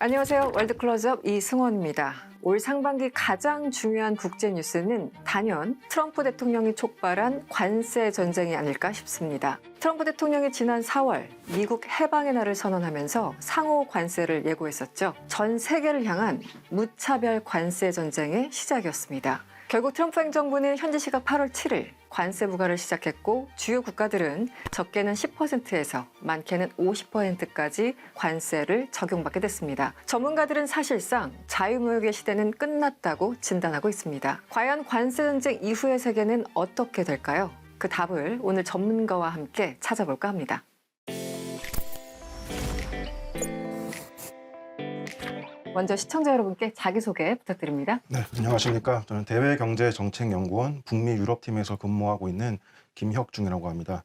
안녕하세요. 월드클로즈업 이승원입니다. 올 상반기 가장 중요한 국제 뉴스는 단연 트럼프 대통령이 촉발한 관세 전쟁이 아닐까 싶습니다. 트럼프 대통령이 지난 4월 미국 해방의 날을 선언하면서 상호 관세를 예고했었죠. 전 세계를 향한 무차별 관세 전쟁의 시작이었습니다. 결국 트럼프 행정부는 현지 시각 8월 7일 관세 부과를 시작했고 주요 국가들은 적게는 10%에서 많게는 50%까지 관세를 적용받게 됐습니다. 전문가들은 사실상 자유무역의 시대는 끝났다고 진단하고 있습니다. 과연 관세 전쟁 이후의 세계는 어떻게 될까요? 그 답을 오늘 전문가와 함께 찾아볼까 합니다. 먼저 시청자 여러분께 자기소개 부탁드립니다. 네, 안녕하십니까. 저는 대외경제정책연구원 북미유럽팀에서 근무하고 있는 김혁중이라고 합니다.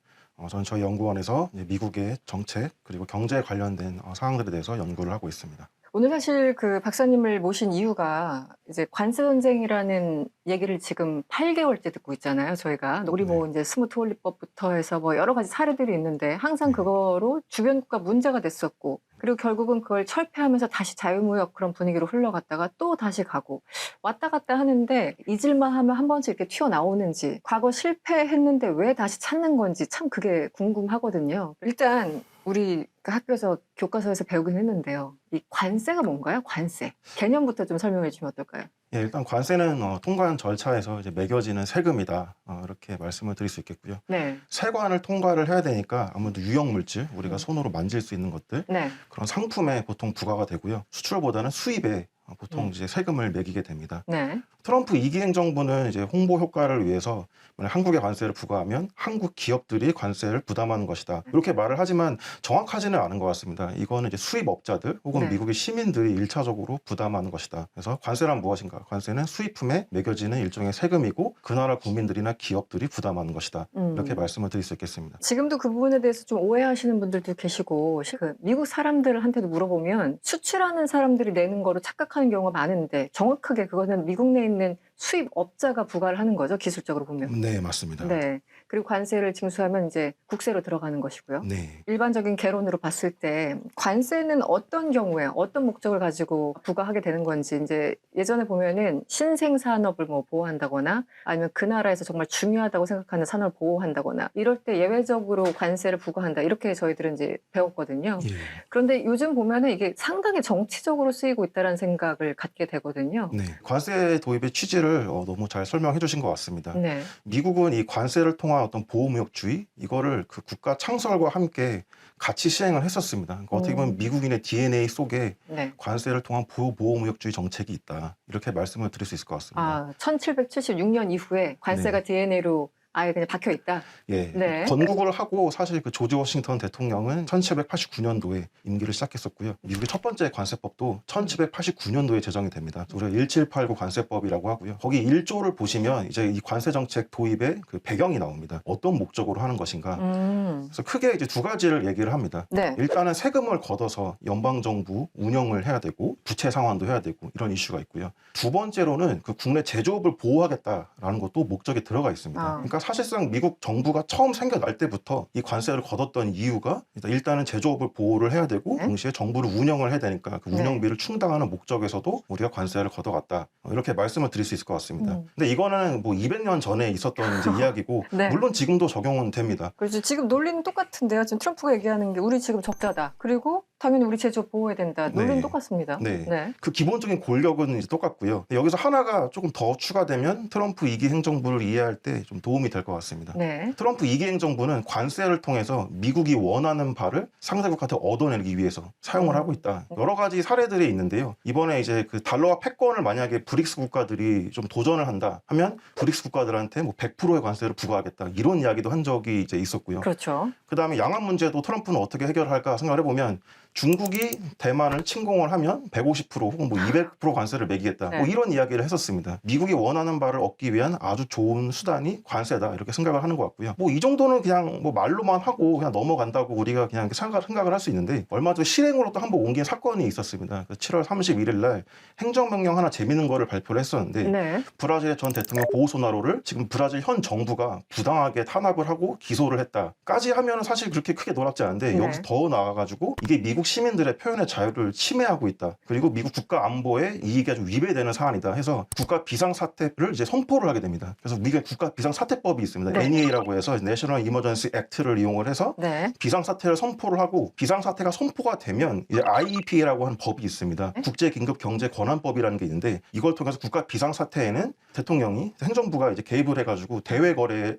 저는 저희 연구원에서 미국의 정책 그리고 경제에 관련된 사항들에 대해서 연구를 하고 있습니다. 오늘 사실 그 박사님을 모신 이유가 이제 관세 전쟁이라는 얘기를 지금 8개월째 듣고 있잖아요, 저희가. 우리 뭐 이제 스무트 원리법부터 해서 뭐 여러 가지 사례들이 있는데 항상 그거로 주변 국가 문제가 됐었고, 그리고 결국은 그걸 철폐하면서 다시 자유무역 그런 분위기로 흘러갔다가 또 다시 가고 왔다 갔다 하는데 잊을만 하면 한 번씩 이렇게 튀어나오는지, 과거 실패했는데 왜 다시 찾는 건지 참 그게 궁금하거든요. 일단 우리 학교에서 교과서에서 배우긴 했는데요. 이 관세가 뭔가요? 관세. 개념부터 좀 설명해 주시면 어떨까요? 예, 일단 관세는 통관 절차에서 이제 매겨지는 세금이다. 이렇게 말씀을 드릴 수 있겠고요. 네. 세관을 통과를 해야 되니까 아무래도 유형물질, 우리가 손으로 만질 수 있는 것들, 네. 그런 상품에 보통 부과가 되고요. 수출보다는 수입에 보통 이제 세금을 매기게 됩니다. 네. 트럼프 2기 행정부는 이제 홍보 효과를 위해서 만약 한국에 관세를 부과하면 한국 기업들이 관세를 부담하는 것이다. 이렇게 말을 하지만 정확하지는 않은 것 같습니다. 이거는 이제 수입업자들 혹은 네. 미국의 시민들이 1차적으로 부담하는 것이다. 그래서 관세란 무엇인가? 관세는 수입품에 매겨지는 일종의 세금이고 그 나라 국민들이나 기업들이 부담하는 것이다. 이렇게 말씀을 드릴 수 있겠습니다. 지금도 그 부분에 대해서 좀 오해하시는 분들도 계시고, 그 미국 사람들한테도 물어보면 수출하는 사람들이 내는 거로 착각하는 경우가 많은데 정확하게 그거는 미국 내에 있는 수입업자가 부과를 하는 거죠, 기술적으로 보면. 네, 맞습니다. 네. 그리고 관세를 징수하면 이제 국세로 들어가는 것이고요. 네. 일반적인 개론으로 봤을 때 관세는 어떤 경우에 어떤 목적을 가지고 부과하게 되는 건지, 이제 예전에 보면은 신생 산업을 뭐 보호한다거나 아니면 그 나라에서 정말 중요하다고 생각하는 산업을 보호한다거나 이럴 때 예외적으로 관세를 부과한다, 이렇게 저희들은 이제 배웠거든요. 예. 그런데 요즘 보면은 이게 상당히 정치적으로 쓰이고 있다는 생각을 갖게 되거든요. 네. 관세 도입의 취지를 너무 잘 설명해 주신 것 같습니다. 네. 미국은 이 관세를 통한 어떤 보호무역주의, 이거를 그 국가 창설과 함께 같이 시행을 했었습니다. 그러니까 어떻게 보면 미국인의 DNA 속에 네. 관세를 통한 보호무역주의 정책이 있다. 이렇게 말씀을 드릴 수 있을 것 같습니다. 아, 1776년 이후에 관세가 네. DNA로 아예 그냥 박혀 있다. 예. 네. 건국을 하고 사실 그 조지 워싱턴 대통령은 1789년도에 임기를 시작했었고요. 미국의 첫 번째 관세법도 1789년도에 제정이 됩니다. 우리가 1789 관세법이라고 하고요. 거기 1조를 보시면 이제 이 관세 정책 도입의 그 배경이 나옵니다. 어떤 목적으로 하는 것인가. 그래서 크게 이제 두 가지를 얘기를 합니다. 네. 일단은 세금을 걷어서 연방정부 운영을 해야 되고 부채 상환도 해야 되고 이런 이슈가 있고요. 두 번째로는 그 국내 제조업을 보호하겠다라는 것도 목적에 들어가 있습니다. 그러니까 사실상 미국 정부가 처음 생겨날 때부터 이 관세를 걷었던 이유가 일단은 제조업을 보호를 해야 되고 동시에 정부를 운영을 해야 되니까 그 운영비를 충당하는 목적에서도 우리가 관세를 걷어갔다. 이렇게 말씀을 드릴 수 있을 것 같습니다. 근데 이거는 뭐 200년 전에 있었던 이제 이야기고 네. 물론 지금도 적용은 됩니다. 그렇죠. 지금 논리는 똑같은데요. 지금 트럼프가 얘기하는 게 우리 지금 적자다. 그리고 당연히 우리 제조업 보호해야 된다. 논리는 네. 똑같습니다. 네. 그 기본적인 골격은 이제 똑같고요. 여기서 하나가 조금 더 추가되면 트럼프 2기 행정부를 이해할 때 좀 도움이 될 것 같습니다. 네. 트럼프 2기 행정부는 관세를 통해서 미국이 원하는 바를 상대국한테 얻어내기 위해서 사용을 하고 있다. 여러 가지 사례들이 있는데요. 이번에 이제 그 달러화 패권을 만약에 브릭스 국가들이 좀 도전을 한다 하면 브릭스 국가들한테 뭐 100%의 관세를 부과하겠다, 이런 이야기도 한 적이 이제 있었고요. 그렇죠. 그다음에 양안 문제도 트럼프는 어떻게 해결할까 생각을 해보면 중국이 대만을 침공을 하면 150% 혹은 뭐 200% 관세를 매기겠다. 네. 뭐 이런 이야기를 했었습니다. 미국이 원하는 바를 얻기 위한 아주 좋은 수단이 관세다, 이렇게 생각을 하는 것 같고요. 뭐 이 정도는 그냥 뭐 말로만 하고 그냥 넘어간다고 우리가 그냥 생각을 할 수 있는데, 얼마 전 실행으로 또 한번 옮긴 사건이 있었습니다. 7월 31일 날 행정명령 하나 재밌는 거를 발표를 했었는데 네. 브라질의 전 대통령 보우소나로를 지금 브라질 현 정부가 부당하게 탄압을 하고 기소를 했다까지 하면 사실 그렇게 크게 놀랍지 않은데 네. 여기서 더 나아가지고 이게 미국 시민들의 표현의 자유를 침해하고 있다. 그리고 미국 국가 안보에 이익이 아주 위배되는 사안이다 해서 국가 비상사태를 이제 선포를 하게 됩니다. 그래서 미국의 국가 비상사태법이 있습니다. 네. NEA라고 해서 National Emergency Act를 이용을 해서 네. 비상사태를 선포를 하고 비상사태가 선포가 되면 이제 IEPA라고 하는 법이 있습니다. 네. 국제긴급경제권한법이라는 게 있는데 이걸 통해서 국가 비상사태에는 대통령이 행정부가 이제 개입을 해가지고 대외 거래에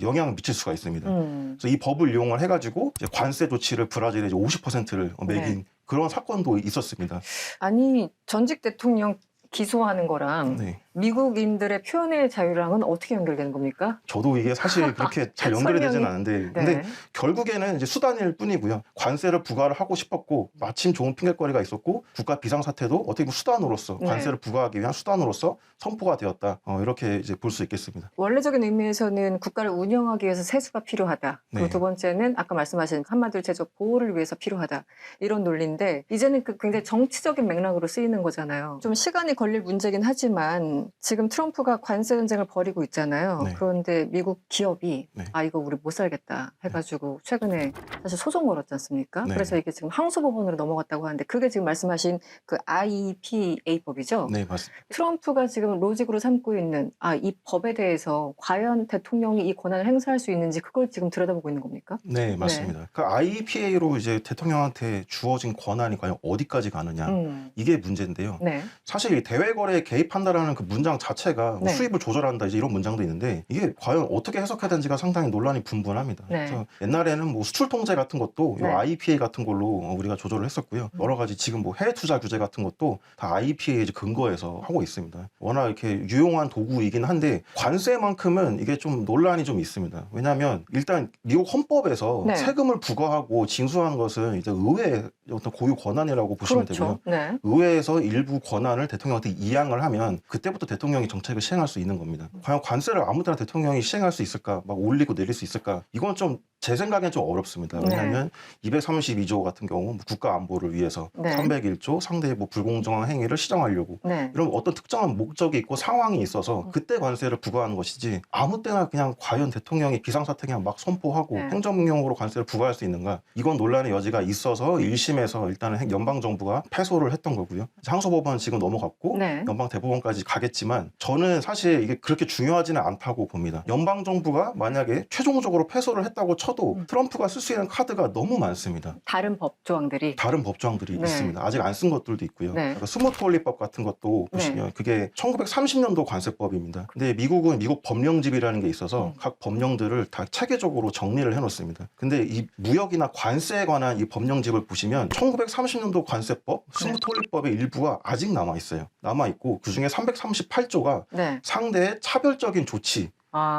영향을 미칠 수가 있습니다. 그래서 이 법을 이용을 해가지고 이제 관세 조치를 브라질에 이제 50%를 매긴 네. 그런 사건도 있었습니다. 아니 전직 대통령 기소하는 거랑 네. 미국인들의 표현의 자유랑은 어떻게 연결되는 겁니까? 저도 이게 사실 그렇게 잘 연결이 되진 설명이- 않은데, 네. 근데 결국에는 이제 수단일 뿐이고요. 관세를 부과를 하고 싶었고, 마침 좋은 핑계거리가 있었고, 국가 비상사태도 어떻게 보면 수단으로서, 네. 관세를 부과하기 위한 수단으로서 선포가 되었다. 이렇게 이제 볼 수 있겠습니다. 원래적인 의미에서는 국가를 운영하기 위해서 세수가 필요하다. 그리고 네. 두 번째는 아까 말씀하신 한마디로 제적 보호를 위해서 필요하다. 이런 논리인데 이제는 굉장히 정치적인 맥락으로 쓰이는 거잖아요. 좀 시간이 걸릴 문제긴 하지만 지금 트럼프가 관세 전쟁을 벌이고 있잖아요. 네. 그런데 미국 기업이 네. 아 이거 우리 못 살겠다 해가지고 최근에 사실 소송 걸었지 않습니까? 네. 그래서 이게 지금 항소법원으로 넘어갔다고 하는데 그게 지금 말씀하신 그 IEPA법이죠. 네, 맞습니다. 트럼프가 지금 로직으로 삼고 있는 이 법에 대해서 과연 대통령이 이 권한을 행사할 수 있는지 그걸 지금 들여다보고 있는 겁니까? 네, 맞습니다. 그 IEPA로 이제 대통령한테 주어진 권한이 과연 어디까지 가느냐. 이게 문제인데요. 네. 사실 이 대외 거래에 개입한다라는 그 문장 자체가 뭐 네. 수입을 조절한다 이제 이런 문장도 있는데 이게 과연 어떻게 해석해야 되는지가 상당히 논란이 분분합니다. 네. 그래서 옛날에는 뭐 수출 통제 같은 것도 이 네. IPA 같은 걸로 우리가 조절을 했었고요. 여러 가지 지금 뭐 해외 투자 규제 같은 것도 다 IPA 근거에서 하고 있습니다. 워낙 이렇게 유용한 도구이긴 한데 관세만큼은 이게 좀 논란이 좀 있습니다. 왜냐하면 일단 미국 헌법에서 네. 세금을 부과하고 징수하는 것은 이제 의회의 어떤 고유 권한이라고 보시면 되고요. 그렇죠. 네. 의회에서 일부 권한을 대통령한테 이양을 하면 그때부터 대통령이 정책을 시행할 수 있는 겁니다. 과연 관세를 아무 때나 대통령이 시행할 수 있을까? 막 올리고 내릴 수 있을까? 이건 좀 제 생각엔 좀 어렵습니다. 왜냐하면 232조 같은 경우 뭐 국가 안보를 위해서 네. 301조 상대의 뭐 불공정한 행위를 시정하려고 네. 이런 어떤 특정한 목적이 있고 상황이 있어서 그때 관세를 부과하는 것이지 아무 때나 그냥 과연 대통령이 비상사태 그냥 막 선포하고 네. 행정명령으로 관세를 부과할 수 있는가? 이건 논란의 여지가 있어서 1심에서 일단은 연방정부가 패소를 했던 거고요. 항소법원 지금 넘어갔고 네. 연방대법원까지 가겠지만 저는 사실 이게 그렇게 중요하지는 않다고 봅니다. 연방정부가 만약에 최종적으로 패소를 했다고 쳐도 트럼프가 쓸 수 있는 카드가 너무 많습니다. 다른 법 조항들이 다른 법조항들이 네. 있습니다. 아직 안 쓴 것들도 있고요. 네. 그러니까 스무트 홀리법 같은 것도 보시면 그게 1930년도 관세법입니다. 근데 미국은 미국 법령집이라는 게 있어서 각 법령들을 다 체계적으로 정리를 해놓습니다. 근데 이 무역이나 관세에 관한 이 법령집을 보시면 1930년도 관세법, 스무트 홀리법의 일부가 아직 남아 있어요. 남아 있고 그 중에 338조가 네. 상대의 차별적인 조치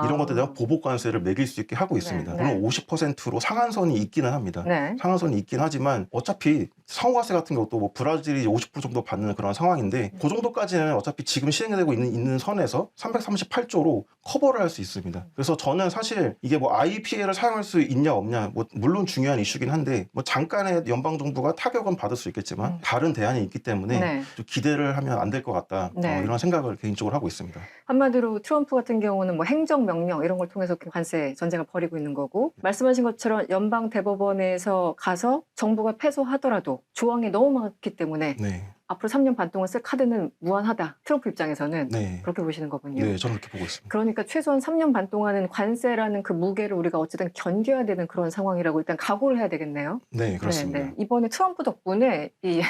이런 것들에 대한 보복 관세를 매길 수 있게 하고 있습니다. 네. 물론 50%로 상한선이 있기는 합니다. 네. 상한선이 있긴 하지만 어차피 상호관세 같은 것도 뭐 브라질이 50% 정도 받는 그런 상황인데 그 정도까지는 어차피 지금 시행되고 있는 선에서 338조로 커버를 할 수 있습니다. 그래서 저는 사실 이게 뭐 IPA를 사용할 수 있냐 없냐 뭐 물론 중요한 이슈긴 한데 뭐 잠깐의 연방 정부가 타격은 받을 수 있겠지만 다른 대안이 있기 때문에 네. 좀 기대를 하면 안 될 것 같다. 네. 이런 생각을 개인적으로 하고 있습니다. 한마디로 트럼프 같은 경우는 뭐 행정명령 이런 걸 통해서 관세 전쟁을 벌이고 있는 거고 말씀하신 것처럼 연방 대법원에서 가서 정부가 패소하더라도 조항이 너무 많기 때문에 네. 앞으로 3년 반 동안 쓸 카드는 무한하다. 트럼프 입장에서는 네. 그렇게 보시는 거군요. 네, 저는 그렇게 보고 있습니다. 그러니까 최소한 3년 반 동안은 관세라는 그 무게를 우리가 어쨌든 견뎌야 되는 그런 상황이라고 일단 각오를 해야 되겠네요. 네, 그렇습니다. 네, 네. 이번에 트럼프 덕분에 이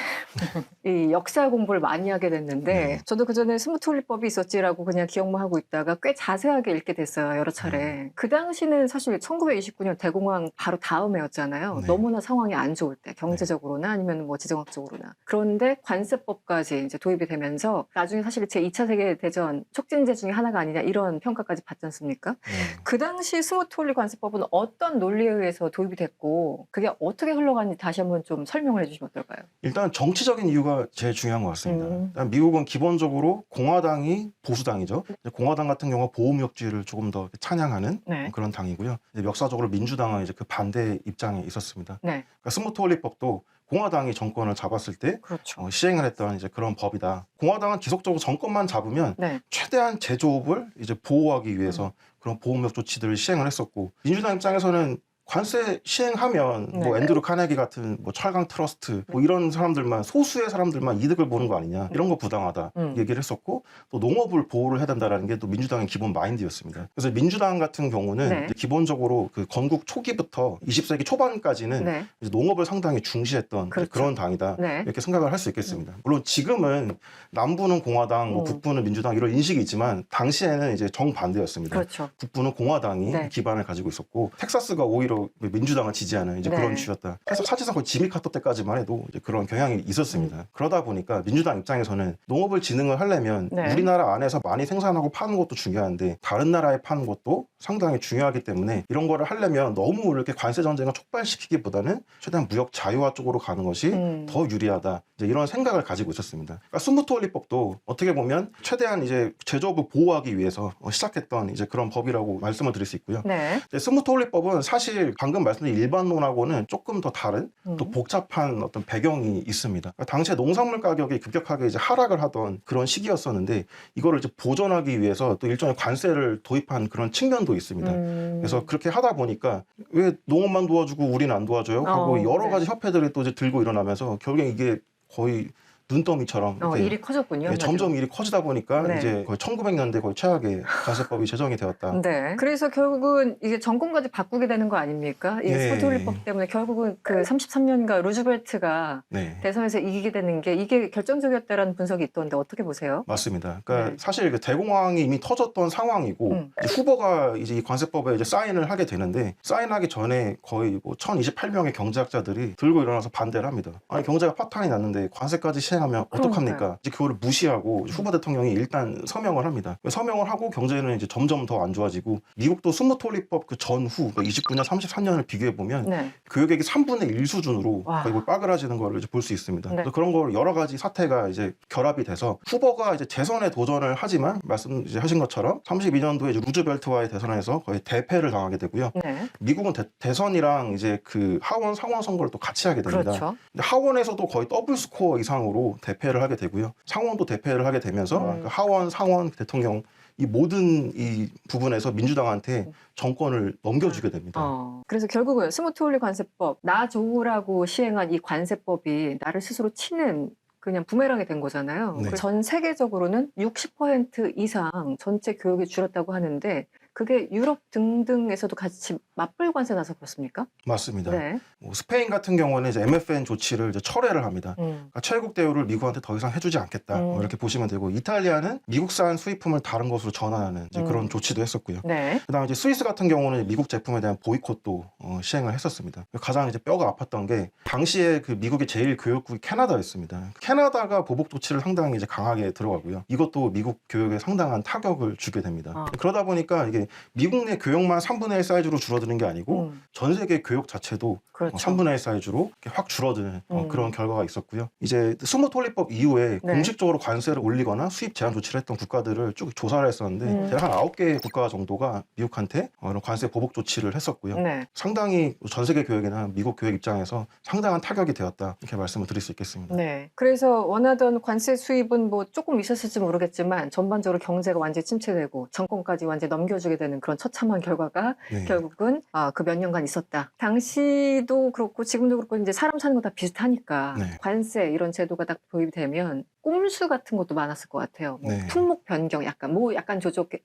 역사 공부를 많이 하게 됐는데 네. 저도 그전에 스무트 홀리법이 있었지라고 그냥 기억만 하고 있다가 꽤 자세하게 읽게 됐어요. 여러 차례. 그 당시는 사실 1929년 대공황 바로 다음 해였잖아요. 네. 너무나 상황이 안 좋을 때 경제적으로나 아니면 뭐 지정학적으로나. 그런데 관세법까지 이제 도입이 되면서 나중에 사실 제 2차 세계대전 촉진제 중에 하나가 아니냐 이런 평가까지 받지 않습니까? 네. 그 당시 스무트 홀리 관세법은 어떤 논리에 의해서 도입이 됐고 그게 어떻게 흘러가는지 다시 한번 좀 설명을 해주시면 어떨까요? 일단 정치적인 이유가 제일 중요한 것 같습니다. 음. 일단 미국은 기본적으로 공화당이 보수당이죠. 공화당 같은 경우는 보호무역주의를 조금 더 찬양하는 네. 그런 당이고요. 이제 역사적으로 민주당은 이제 그 반대 입장에 있었습니다. 네, 그러니까 스무트 홀리법도 공화당이 정권을 잡았을 때 그렇죠. 시행을 했던 이제 그런 법이다. 공화당은 지속적으로 정권만 잡으면 네, 최대한 제조업을 이제 보호하기 위해서 그런 보호무역 조치들을 시행을 했었고 민주당 입장에서는 관세 시행하면 네. 뭐 앤드루 카네기 같은 뭐 철강 트러스트 뭐 이런 사람들만 소수의 사람들만 이득을 보는 거 아니냐 이런 거 부당하다 얘기를 했었고 또 농업을 보호를 해야 된다라는 게 또 민주당의 기본 마인드였습니다. 그래서 민주당 같은 경우는 네. 이제 기본적으로 그 건국 초기부터 20세기 초반까지는 네. 이제 농업을 상당히 중시했던 그렇죠. 그런 당이다 네. 이렇게 생각을 할 수 있겠습니다. 물론 지금은 남부는 공화당, 뭐 북부는 민주당 이런 인식이 있지만 당시에는 이제 정반대였습니다. 그렇죠. 북부는 공화당이 네. 기반을 가지고 있었고 텍사스가 오히려 민주당을 지지하는 이제 네. 그런 주였다. 그래서 사실상 거의 지미 카터 때까지만 해도 이제 그런 경향이 있었습니다. 그러다 보니까 민주당 입장에서는 농업을 진흥을 하려면 네. 우리나라 안에서 많이 생산하고 파는 것도 중요한데 다른 나라에 파는 것도 상당히 중요하기 때문에 이런 거를 하려면 너무 이렇게 관세 전쟁을 촉발시키기보다는 최대한 무역 자유화 쪽으로 가는 것이 더 유리하다. 이제 이런 생각을 가지고 있었습니다. 그러니까 스무트홀리법도 어떻게 보면 최대한 이제 제조업을 보호하기 위해서 시작했던 이제 그런 법이라고 말씀을 드릴 수 있고요. 네. 스무트홀리법은 사실 방금 말씀드린 일반론하고는 조금 더 다른 또 복잡한 어떤 배경이 있습니다. 그러니까 당시에 농산물 가격이 급격하게 이제 하락을 하던 그런 시기였었는데 이거를 이제 보전하기 위해서 또 일종의 관세를 도입한 그런 측면도 있습니다. 그래서 그렇게 하다 보니까 왜 농업만 도와주고 우리는 안 도와줘요? 하고 여러 네. 가지 협회들이 또 이제 들고 일어나면서 결국엔 이게 거의 눈더미처럼 이렇게 일이 커졌군요. 예, 점점 일이 커지다 보니까 네. 이제 거의 1900년대 거의 최악의 관세법이 제정이 되었다. 네. 그래서 결국은 이게 정권까지 바꾸게 되는 거 아닙니까? 이 예. 스무트홀리법 때문에 결국은 그 33년가 루즈벨트가 네. 대선에서 이기게 되는 게 이게 결정적이었다라는 분석이 있던데 어떻게 보세요? 맞습니다. 그러니까 네. 사실 그 대공황이 이미 터졌던 상황이고 이제 후보가 이제 이 관세법에 이제 사인을 하게 되는데 사인하기 전에 거의 뭐 1028명의 경제학자들이 들고 일어나서 반대를 합니다. 아니 경제가 파탄이 났는데 관세까지 시행하면 어떡합니까? 그러니까요. 이제 그거를 무시하고 후보 대통령이 일단 서명을 합니다. 서명을 하고 경제는 이제 점점 더 안 좋아지고 미국도 스무트홀리법 그 전후 29년, 33년을 비교해 보면 네. 교역액이 3분의 1 수준으로 와. 거의 뭐 빠그라지는 걸 볼 수 있습니다. 네. 그래서 그런 걸 여러 가지 사태가 이제 결합이 돼서 후보가 이제 재선에 도전을 하지만 말씀 이제 하신 것처럼 32년도에 이제 루즈벨트와의 대선에서 거의 대패를 당하게 되고요. 네. 미국은 대선이랑 이제 그 하원 상원 선거를 또 같이 하게 됩니다. 그렇죠. 근데 하원에서도 거의 더블 스코어 이상으로 대패를 하게 되고요. 상원도 대패를 하게 되면서 그 하원, 상원, 대통령 이 모든 이 부분에서 민주당한테 정권을 넘겨주게 됩니다. 그래서 결국은 스무트홀리 관세법, 나 좋으라고 시행한 이 관세법이 나를 스스로 치는 그냥 부메랑이 된 거잖아요. 네. 전 세계적으로는 60% 이상 전체 교역이 줄었다고 하는데 그게 유럽 등등에서도 같이 맞불 관세 나서 그렇습니까? 맞습니다. 네. 뭐 스페인 같은 경우는 이제 MFN 조치를 이제 철회를 합니다. 그러니까 최국 대우를 미국한테 더 이상 해주지 않겠다. 뭐 이렇게 보시면 되고 이탈리아는 미국산 수입품을 다른 것으로 전환하는 이제 그런 조치도 했었고요. 네. 그다음에 이제 스위스 같은 경우는 미국 제품에 대한 보이콧도 시행을 했었습니다. 가장 이제 뼈가 아팠던 게 당시에 그 미국의 제일 교역국이 캐나다였습니다. 캐나다가 보복 조치를 상당히 이제 강하게 들어가고요. 이것도 미국 교역에 상당한 타격을 주게 됩니다. 그러다 보니까 이게 미국 내 교역만 3분의 1 사이즈로 줄어드는 게 아니고 전 세계 교역 자체도 그렇죠. 3분의 1 사이즈로 이렇게 확 줄어드는 그런 결과가 있었고요. 이제 스무트홀리법 이후에 네. 공식적으로 관세를 올리거나 수입 제한 조치를 했던 국가들을 쭉 조사를 했었는데 대략 한 9개 국가 정도가 미국한테 이런 관세 보복 조치를 했었고요. 네. 상당히 전 세계 교역이나 미국 교역 입장에서 상당한 타격이 되었다 이렇게 말씀을 드릴 수 있겠습니다. 네. 그래서 원하던 관세 수입은 뭐 조금 있었을지 모르겠지만 전반적으로 경제가 완전히 침체되고 정권까지 완전히 넘겨주게 되는 그런 처참한 결과가 네. 결국은 그 몇 년간 있었다. 당시도 그렇고 지금도 그렇고 이제 사람 사는 거 다 비슷하니까 네. 관세 이런 제도가 딱 도입이 되면 꼼수 같은 것도 많았을 것 같아요. 뭐 네. 품목 변경 약간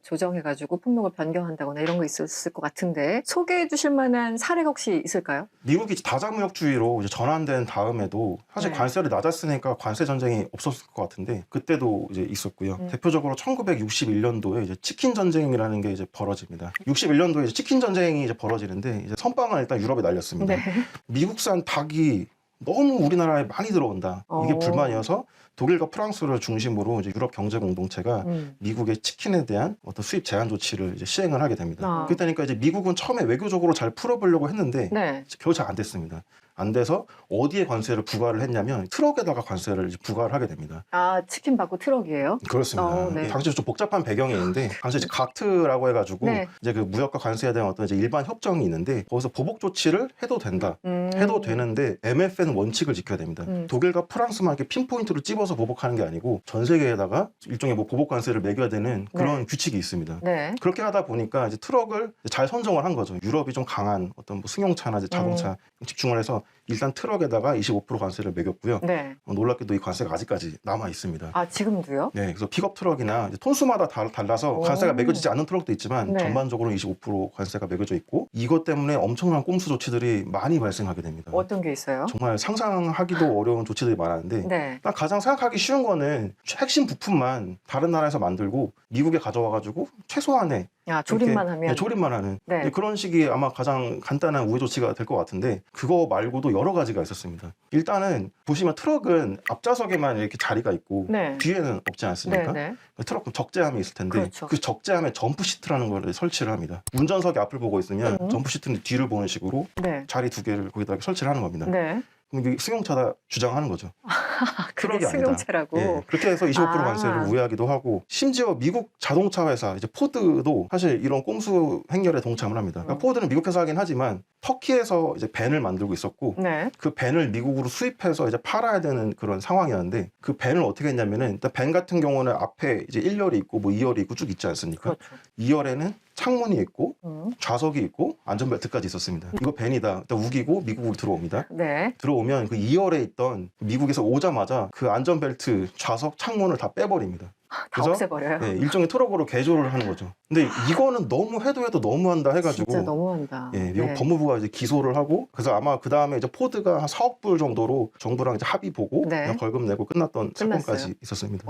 조정해가지고 품목을 변경한다거나 이런 거 있었을 것 같은데 소개해 주실 만한 사례가 혹시 있을까요? 미국이 다자무역주의로 이제 전환된 다음에도 사실 네. 관세를 낮았으니까 관세 전쟁이 없었을 것 같은데 그때도 이제 있었고요. 대표적으로 1961년도에 이제 치킨 전쟁이라는 게 이제 벌어집니다. 61년도에 이제 치킨 전쟁이 이제 벌어지는데 이제 선빵을 일단 유럽에 날렸습니다. 네. 미국산 닭이 너무 우리나라에 많이 들어온다. 이게 어. 불만이어서 독일과 프랑스를 중심으로 이제 유럽 경제 공동체가 미국의 치킨에 대한 어떤 수입 제한 조치를 이제 시행을 하게 됩니다. 그러니까 이제 미국은 처음에 외교적으로 잘 풀어보려고 했는데 네. 겨우 잘 안 됐습니다. 안 돼서 어디에 관세를 부과를 했냐면 트럭에다가 관세를 이제 부과를 하게 됩니다. 아, 치킨 받고 트럭이에요? 그렇습니다. 네. 당시 좀 복잡한 배경이 있는데 당시 이제 각트라고 해가지고 네. 이제 그 무역과 관세에 대한 어떤 이제 일반 협정이 있는데 거기서 보복 조치를 해도 된다. 해도 되는데 MFN 원칙을 지켜야 됩니다. 독일과 프랑스만 이렇게 핀포인트로 찝어서 보복하는 게 아니고 전 세계에다가 일종의 뭐 보복 관세를 매겨야 되는 그런 네. 규칙이 있습니다. 네. 그렇게 하다 보니까 이제 트럭을 잘 선정을 한 거죠. 유럽이 좀 강한 어떤 뭐 승용차나 이제 자동차 집중을 해서 일단 트럭에다가 25% 관세를 매겼고요. 네. 놀랍게도 이 관세가 아직까지 남아 있습니다. 아, 지금도요? 네, 그래서 픽업 트럭이나 이제 톤수마다 달라서 오. 관세가 매겨지지 않는 트럭도 있지만 네. 전반적으로 25% 관세가 매겨져 있고 이것 때문에 엄청난 꼼수 조치들이 많이 발생하게 됩니다. 어떤 게 있어요? 정말 상상하기도 어려운 조치들이 많았는데 네. 일단 가장 생각하기 쉬운 거는 핵심 부품만 다른 나라에서 만들고 미국에 가져와가지고 최소한의 아, 조립만 이렇게, 하면? 네, 조립만 하는 네. 이제 그런 식이 아마 가장 간단한 우회 조치가 될 것 같은데 그거 말고도 여러 가지가 있었습니다. 일단은 보시면 트럭은 앞좌석에만 이렇게 자리가 있고 네. 뒤에는 없지 않습니까? 네. 트럭 적재함이 있을 텐데 그렇죠. 그 적재함에 점프 시트라는 걸 설치를 합니다. 운전석이 앞을 보고 있으면 점프 시트는 뒤를 보는 식으로 네. 자리 두 개를 거기다 설치를 하는 겁니다. 네. 그럼 이게 승용차다 주장하는 거죠. 아, 그게 트럭이 아니다. 승용차라고? 예, 그렇게 해서 25% 아. 관세를 우회하기도 하고 심지어 미국 자동차 회사 이제 포드도 사실 이런 꼼수 행렬에 동참을 합니다. 그러니까 포드는 미국 회사이긴 하지만 터키에서 이제 벤을 만들고 있었고 네. 그 벤을 미국으로 수입해서 이제 팔아야 되는 그런 상황이었는데 그 벤을 어떻게 했냐면은 일단 벤 같은 경우는 앞에 이제 1열이 있고 뭐 2열이 있고 쭉 있지 않습니까? 그렇죠. 2열에는 창문이 있고 좌석이 있고 안전벨트까지 있었습니다. 이거 벤이다. 일단 우기고 미국으로 들어옵니다. 네. 들어오면 그 2열에 있던 미국에서 오자마자 그 안전벨트, 좌석, 창문을 다 빼버립니다. 다 그래서 없애버려요? 네, 일종의 트럭으로 개조를 하는 거죠. 근데 이거는 너무 해도 너무한다 해가지고 진짜 너무한다. 예, 미국 네. 법무부가 이제 기소를 하고 그래서 아마 그 다음에 이제 포드가 한 4억 불 정도로 정부랑 이제 합의 보고 네. 그냥 벌금 내고 끝났던 끝났어요. 사건까지 있었습니다.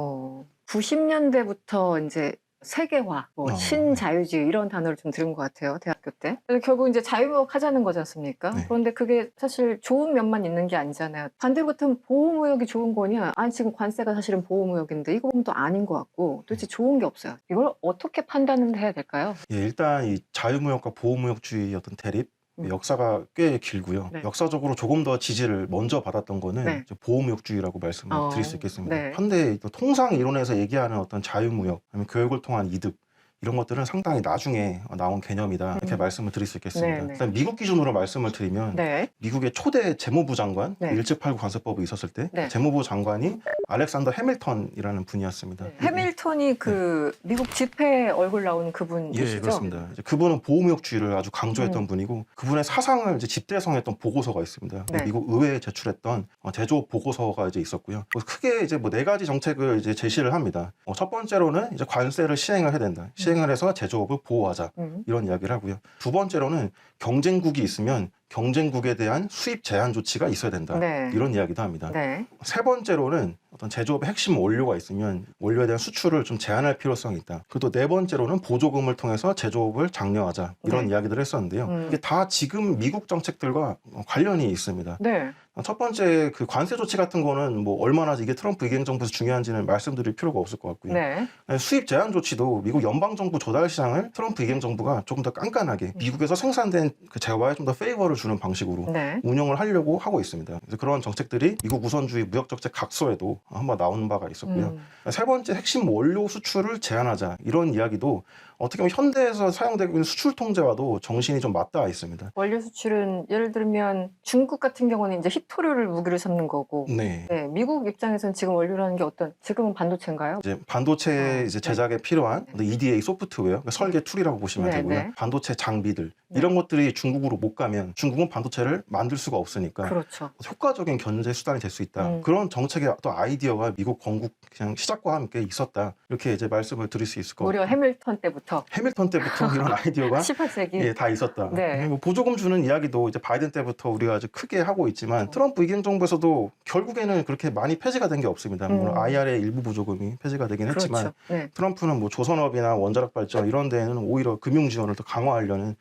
90년대부터 이제 세계화, 뭐 신자유주의 이런 단어를 좀 들은 것 같아요, 대학교 때. 그래서 결국 이제 자유무역 하자는 거지 않습니까? 네. 그런데 그게 사실 좋은 면만 있는 게 아니잖아요. 반대로 같으면 보호무역이 좋은 거냐? 아니, 지금 관세가 사실은 보호무역인데 이거 보면 또 아닌 것 같고 도대체 좋은 게 없어요. 이걸 어떻게 판단을 해야 될까요? 예, 일단 이 자유무역과 보호무역주의 어떤 대립 역사가 꽤 길고요. 네. 역사적으로 조금 더 지지를 먼저 받았던 거는 네. 이제 보호무역주의라고 말씀을 드릴 수 있겠습니다. 네. 현대 통상 이론에서 얘기하는 어떤 자유무역, 아니면 교육을 통한 이득 이런 것들은 상당히 나중에 나온 개념이다 이렇게 말씀을 드릴 수 있겠습니다. 네, 네. 일단 미국 기준으로 말씀을 드리면 네. 미국의 초대 재무부 장관 네. 1789 관세법이 있었을 때 네. 재무부 장관이 알렉산더 해밀턴이라는 분이었습니다. 네. 해밀턴이 그 미국 집회 얼굴 나오는 그분이시죠? 예, 그렇습니다. 이제 그분은 보호무역주의를 아주 강조했던 분이고 그분의 사상을 이제 집대성했던 보고서가 있습니다. 네. 미국 의회에 제출했던 제조업 보고서가 이제 있었고요. 크게 이제 뭐 4가지 정책을 이제 제시를 합니다. 첫 번째로는 이제 관세를 시행을 해야 된다. 시행을 해서 제조업을 보호하자 이런 이야기를 하고요. 두 번째로는 경쟁국이 있으면 경쟁국에 대한 수입 제한 조치가 있어야 된다. 네. 이런 이야기도 합니다. 네. 세 번째로는 어떤 제조업의 핵심 원료가 있으면 원료에 대한 수출을 좀 제한할 필요성이 있다. 그리고 또 네 번째로는 보조금을 통해서 제조업을 장려하자. 이런 네. 이야기들을 했었는데요. 이게 다 지금 미국 정책들과 관련이 있습니다. 네. 첫 번째 그 관세 조치 같은 거는 뭐 얼마나 이게 트럼프 이행 정부에서 중요한지는 말씀드릴 필요가 없을 것 같고요. 네. 수입 제한 조치도 미국 연방 정부 조달 시장을 트럼프 이행 정부가 조금 더 깐깐하게 미국에서 생산된 그 재화에 좀 더 페이버를 주는 방식으로 네. 운영을 하려고 하고 있습니다. 그래서 그런 정책들이 미국 우선주의 무역정책 각서에도 한번 나온 바가 있었고요. 세 번째 핵심 원료 수출을 제한하자 이런 이야기도 어떻게 보면 현대에서 사용되고 있는 수출 통제와도 정신이 좀 맞닿아 있습니다. 원료 수출은 예를 들면 중국 같은 경우는 이제 휘토류를 무기로 삼는 거고, 네. 네, 미국 입장에서는 지금 원료라는 게 지금은 반도체인가요? 이제 반도체 이제 제작에 필요한 EDA 소프트웨어, 그러니까 설계 툴이라고 보시면 네, 되고요. 네. 반도체 장비들 네. 이런 것들이 중국으로 못 가면 중국은 반도체를 만들 수가 없으니까 그렇죠. 효과적인 견제 수단이 될 수 있다. 그런 정책의 또 아이디어가 미국 건국 그냥 시작과 함께 있었다. 이렇게 이제 말씀을 드릴 수 있을 것 무려 같아요. 해밀턴 때부터 해밀턴 때부터 이런 아이디어가 18세기. 예, 다 있었다. 네. 뭐 보조금 주는 이야기도 이제 바이든 때부터 우리가 아주 크게 하고 있지만 트럼프 이행 정부에서도 결국에는 그렇게 많이 폐지가 된 게 없습니다. 물론 IRA 일부 보조금이 폐지가 되긴 했지만 그렇죠. 네. 트럼프는 뭐 조선업이나 원자력 발전 이런 데에는 오히려 금융 지원을 더 강화하려는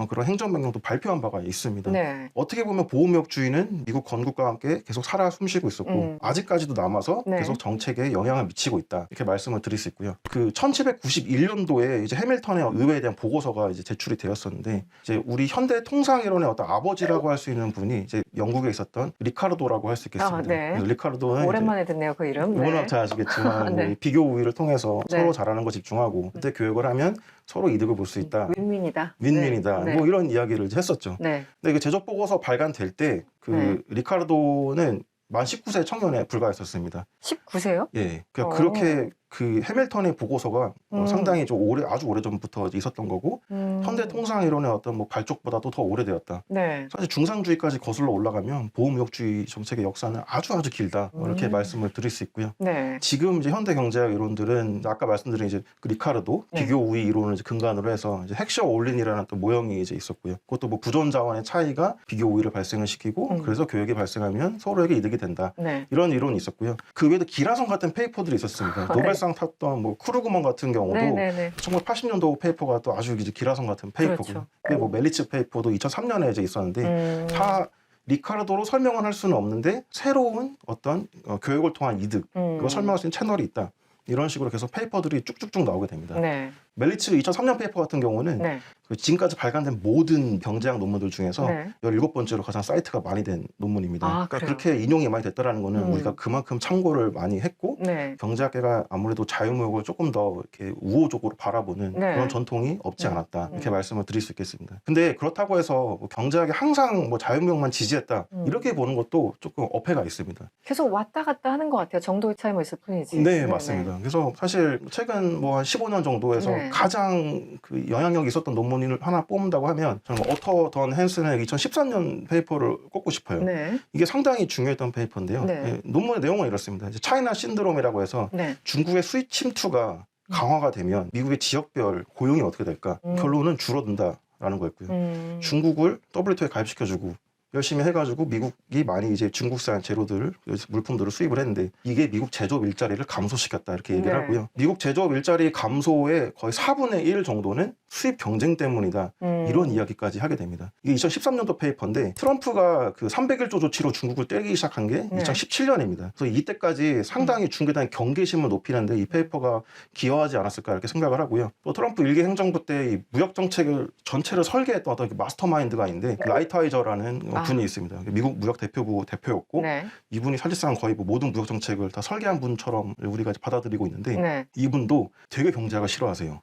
그런 행정명령도 발표한 바가 있습니다. 네. 어떻게 보면 보호무역주의는 미국 건국과 함께 계속 살아 숨쉬고 있었고 아직까지도 남아서 네. 계속 정책에 영향을 미치고 있다 이렇게 말씀을 드릴 수 있고요. 그 1791년도에 이제 해밀턴의 의회에 대한 보고서가 이제 제출이 되었었는데 이제 우리 현대 통상 이론의 어떤 아버지라고 할 수 있는 분이 이제 영국에 있었던 리카르도라고 할 수 있겠습니다. 네. 리카르도는 오랜만에 듣네요, 그 이름. 워낙 잘 아시겠지만 네. 뭐 비교 우위를 통해서 네. 서로 잘하는 거 집중하고 그때 교육을 하면 서로 이득을 볼 수 있다. 윈윈이다. 윈윈이다. 네. 뭐 이런 이야기를 이제 했었죠. 네. 근데 그 제조 보고서 발간될 때 그 네. 리카르도는 만 19세 청년에 불과했었습니다. 19세요? 예. 그러니까 그렇게 그 해밀턴의 보고서가 상당히 좀 아주 오래 전부터 있었던 거고 현대 통상 이론의 어떤 뭐 발족보다도 더 오래되었다. 네. 사실 중상주의까지 거슬러 올라가면 보호무역주의 정책의 역사는 아주 길다. 이렇게 말씀을 드릴 수 있고요. 네. 지금 이제 현대 경제학 이론들은 아까 말씀드린 이제 그 리카르도 네. 비교 우위 이론을 이제 근간으로 해서 이제 헥셔 올린이라는 또 모형이 이제 있었고요. 그것도 뭐 부존 자원의 차이가 비교 우위를 발생을 시키고 그래서 교역이 발생하면 서로에게 이득이 된다. 네. 이런 이론이 있었고요. 그 외에도 기라성 같은 페이퍼들이 있었습니다. 노벨상 탔던 뭐 크루그먼 같은 경우도 네네네. 1980년도 페이퍼가 또 아주 이제 기라성 같은 페이퍼고, 그렇죠. 그게 뭐 멜리츠 페이퍼도 2003년에 이제 있었는데 다 리카르도로 설명을 할 수는 없는데 새로운 어떤 교육을 통한 이득 이거 설명할 수 있는 채널이 있다. 이런 식으로 계속 페이퍼들이 쭉쭉쭉 나오게 됩니다. 네. 멜리츠 2003년 페이퍼 같은 경우는 네. 그 지금까지 발간된 모든 경제학 논문들 중에서 네. 17번째로 가장 사이트가 많이 된 논문입니다. 아, 그러니까 그래요? 그렇게 인용이 많이 됐다라는 거는 우리가 그만큼 참고를 많이 했고 네. 경제학계가 아무래도 자유무역을 조금 더 이렇게 우호적으로 바라보는 네. 그런 전통이 없지 않았다. 이렇게 말씀을 드릴 수 있겠습니다. 근데 그렇다고 해서 뭐 경제학이 항상 뭐 자유무역만 지지했다. 이렇게 보는 것도 조금 어폐가 있습니다. 계속 왔다 갔다 하는 것 같아요. 정도의 차이만 있을 뿐이지. 네, 맞습니다. 그래서 사실 최근 뭐 한 15년 정도에서 네. 가장 그 영향력이 있었던 논문을 하나 뽑는다고 하면 저는 어터 던 헨슨의 2013년 페이퍼를 꼽고 싶어요. 네. 이게 상당히 중요했던 페이퍼인데요. 네. 예, 논문의 내용은 이렇습니다. 이제 차이나 신드롬이라고 해서 네. 중국의 수입 침투가 강화가 되면 미국의 지역별 고용이 어떻게 될까? 결론은 줄어든다라는 거였고요. 중국을 WTO에 가입시켜주고 열심히 해가지고 미국이 많이 이제 중국산 재료들, 물품들을 수입을 했는데 이게 미국 제조업 일자리를 감소시켰다 이렇게 얘기를 네. 하고요. 미국 제조업 일자리 감소의 거의 4분의 1 정도는 수입 경쟁 때문이다. 이런 이야기까지 하게 됩니다. 이게 2013년도 페이퍼인데 트럼프가 그 301조 조치로 중국을 때리기 시작한 게 2017년입니다. 그래서 이때까지 상당히 중국에 대한 경계심을 높이는데 이 페이퍼가 기여하지 않았을까 이렇게 생각을 하고요. 또 트럼프 일기 행정부 때 이 무역 정책을 전체를 설계했던 어떤 마스터마인드가 있는데 라이트하이저라는 분이 있습니다. 미국 무역 대표부 대표였고 네. 이분이 사실상 거의 뭐 모든 무역 정책을 다 설계한 분처럼 우리가 이제 받아들이고 있는데 네. 이분도 되게 경제학을 싫어하세요.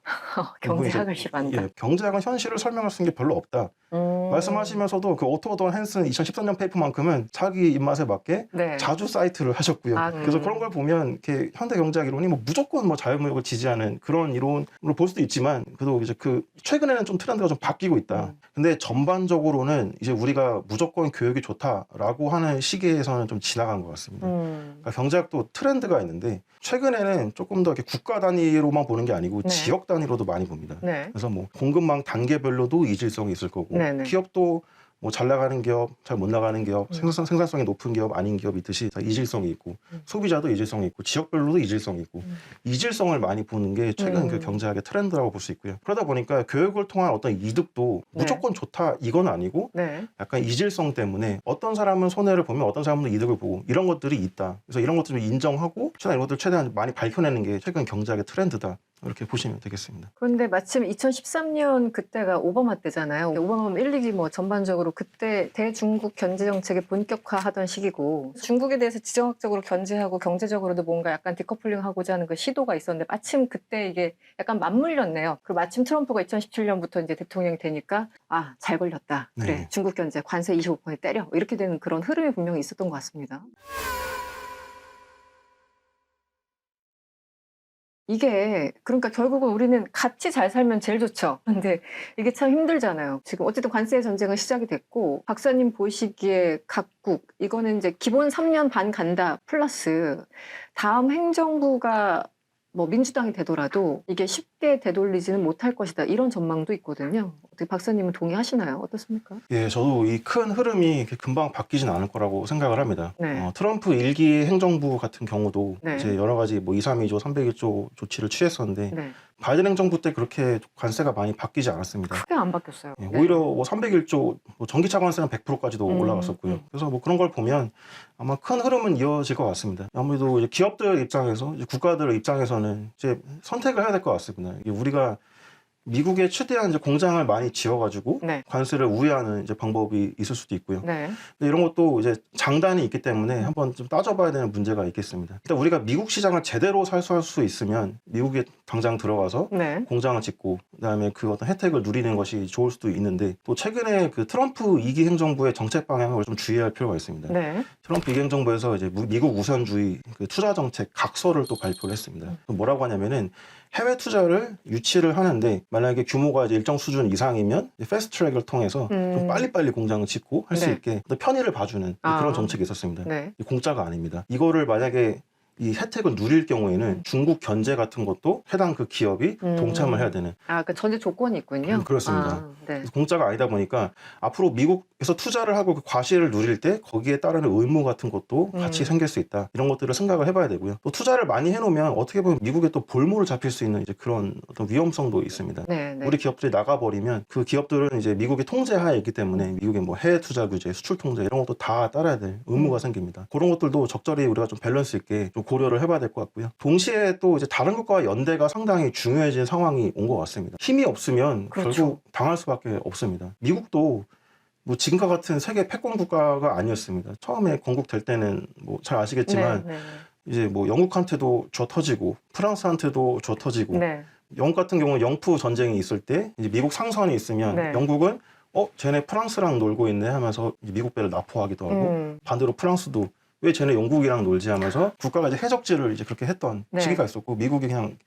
경제학을 싫어한다. 예, 경제학은 현실을 설명할 수 있는 게 별로 없다. 말씀하시면서도 그 오토 던 헨슨 2013년 페이퍼만큼은 자기 입맛에 맞게 네. 자주 사이트를 하셨고요. 그래서 그런 걸 보면 이렇게 현대 경제학 이론이 뭐 무조건 뭐 자유무역을 지지하는 그런 이론으로 볼 수도 있지만 그래도 이제 그 최근에는 좀 트렌드가 좀 바뀌고 있다. 근데 전반적으로는 이제 우리가 무조건 교육이 좋다라고 하는 시기에서는 좀 지나간 것 같습니다. 그러니까 경제학도 트렌드가 있는데 최근에는 조금 더 이렇게 국가 단위로만 보는 게 아니고 네. 지역 단위로도 많이 봅니다. 네. 그래서 뭐 공급망 단계별로도 이질성이 있을 거고 네네. 기업도 뭐 잘 나가는 기업, 잘 못 나가는 기업, 생산성이 높은 기업, 아닌 기업이 있듯이 다 이질성이 있고 소비자도 이질성이 있고 지역별로도 이질성이 있고 이질성을 많이 보는 게 최근 그 경제학의 트렌드라고 볼 수 있고요. 그러다 보니까 교육을 통한 어떤 이득도 네. 무조건 좋다 이건 아니고 네. 약간 이질성 때문에 어떤 사람은 손해를 보면 어떤 사람은 이득을 보고 이런 것들이 있다. 그래서 이런 것들을 인정하고 최대한 이런 것들을 최대한 많이 밝혀내는 게 최근 경제학의 트렌드다. 이렇게 보시면 되겠습니다. 그런데 마침 2013년 그때가 오바마 때잖아요. 오바마 1, 2기 뭐 전반적으로 그때 대중국 견제 정책이 본격화하던 시기고 중국에 대해서 지정학적으로 견제하고 경제적으로도 뭔가 약간 디커플링하고자 하는 그 시도가 있었는데 마침 그때 이게 약간 맞물렸네요. 그리고 마침 트럼프가 2017년부터 이제 대통령이 되니까 아, 잘 걸렸다. 그래, 네. 중국 견제 관세 25% 때려. 이렇게 되는 그런 흐름이 분명히 있었던 것 같습니다. 이게 그러니까 결국은 우리는 같이 잘 살면 제일 좋죠. 근데 이게 참 힘들잖아요. 지금 어쨌든 관세 전쟁은 시작이 됐고 박사님 보시기에 각국 이거는 이제 기본 3년 반 간다 플러스 다음 행정부가 뭐 민주당이 되더라도 이게 쉽게 되돌리지는 못할 것이다. 이런 전망도 있거든요. 어떻게 박사님은 동의하시나요? 어떻습니까? 예, 저도 이 큰 흐름이 이렇게 금방 바뀌진 않을 거라고 생각을 합니다. 네. 트럼프 1기 행정부 같은 경우도 네. 이제 여러 가지 뭐 232조, 301조 조치를 취했었는데 네. 바이든 행정부 때 그렇게 관세가 많이 바뀌지 않았습니다. 크게 안 바뀌었어요. 예, 네. 오히려 뭐 301조 뭐 전기차 관세는 100%까지도 올라갔었고요. 그래서 뭐 그런 걸 보면 아마 큰 흐름은 이어질 것 같습니다. 아무래도 이제 기업들 입장에서 이제 국가들 입장에서는 이제 선택을 해야 될 것 같습니다. 이게 우리가 미국에 최대한 이제 공장을 많이 지어가지고 네. 관세를 우회하는 이제 방법이 있을 수도 있고요. 네. 근데 이런 것도 이제 장단이 있기 때문에 한번 좀 따져봐야 되는 문제가 있겠습니다. 일단 우리가 미국 시장을 제대로 살수할 수 있으면 미국에 당장 들어가서 네. 공장을 짓고 그다음에 그 어떤 혜택을 누리는 것이 좋을 수도 있는데 또 최근에 그 트럼프 2기 행정부의 정책 방향을 좀 주의할 필요가 있습니다. 네. 트럼프 2기 행정부에서 이제 미국 우선주의 그 투자 정책 각서를 또 발표를 했습니다. 뭐라고 하냐면은 해외 투자를 유치를 하는데 만약에 규모가 이제 일정 수준 이상이면 패스트 트랙을 통해서 좀 빨리빨리 공장을 짓고 할 수 네. 있게 편의를 봐주는 그런 정책이 있었습니다. 네. 공짜가 아닙니다. 이거를 만약에 이 혜택을 누릴 경우에는 중국 견제 같은 것도 해당 그 기업이 동참을 해야 되는 그 전제 조건이 있군요. 그렇습니다. 네. 공짜가 아니다 보니까 앞으로 미국에서 투자를 하고 그 과실을 누릴 때 거기에 따르는 의무 같은 것도 같이 생길 수 있다. 이런 것들을 생각을 해봐야 되고요. 또 투자를 많이 해놓으면 어떻게 보면 미국에 또 볼모를 잡힐 수 있는 이제 그런 어떤 위험성도 있습니다. 네. 네. 우리 기업들이 나가버리면 그 기업들은 이제 미국의 통제하에 있기 때문에 미국의 뭐 해외 투자 규제, 수출 통제 이런 것도 다 따라야 될 의무가 생깁니다. 그런 것들도 적절히 우리가 좀 밸런스 있게 좀 고려를 해봐야 될 것 같고요. 동시에 또 이제 다른 국가와 연대가 상당히 중요해진 상황이 온 것 같습니다. 힘이 없으면 그렇죠. 결국 당할 수밖에 없습니다. 미국도 뭐 지금과 같은 세계 패권 국가가 아니었습니다. 처음에 건국될 때는 뭐 잘 아시겠지만 네. 이제 뭐 영국한테도 쥐어 터지고 프랑스한테도 쥐어 터지고 네. 영국 같은 경우는 영프 전쟁이 있을 때 이제 미국 상선이 있으면 네. 영국은 쟤네 프랑스랑 놀고 있네 하면서 이제 미국 배를 납포하기도 하고 반대로 프랑스도 왜 쟤네 영국이랑 놀지 하면서 국가가 이제 해적질을 이제 그렇게 했던 네. 시기가 있었고 미국이 그냥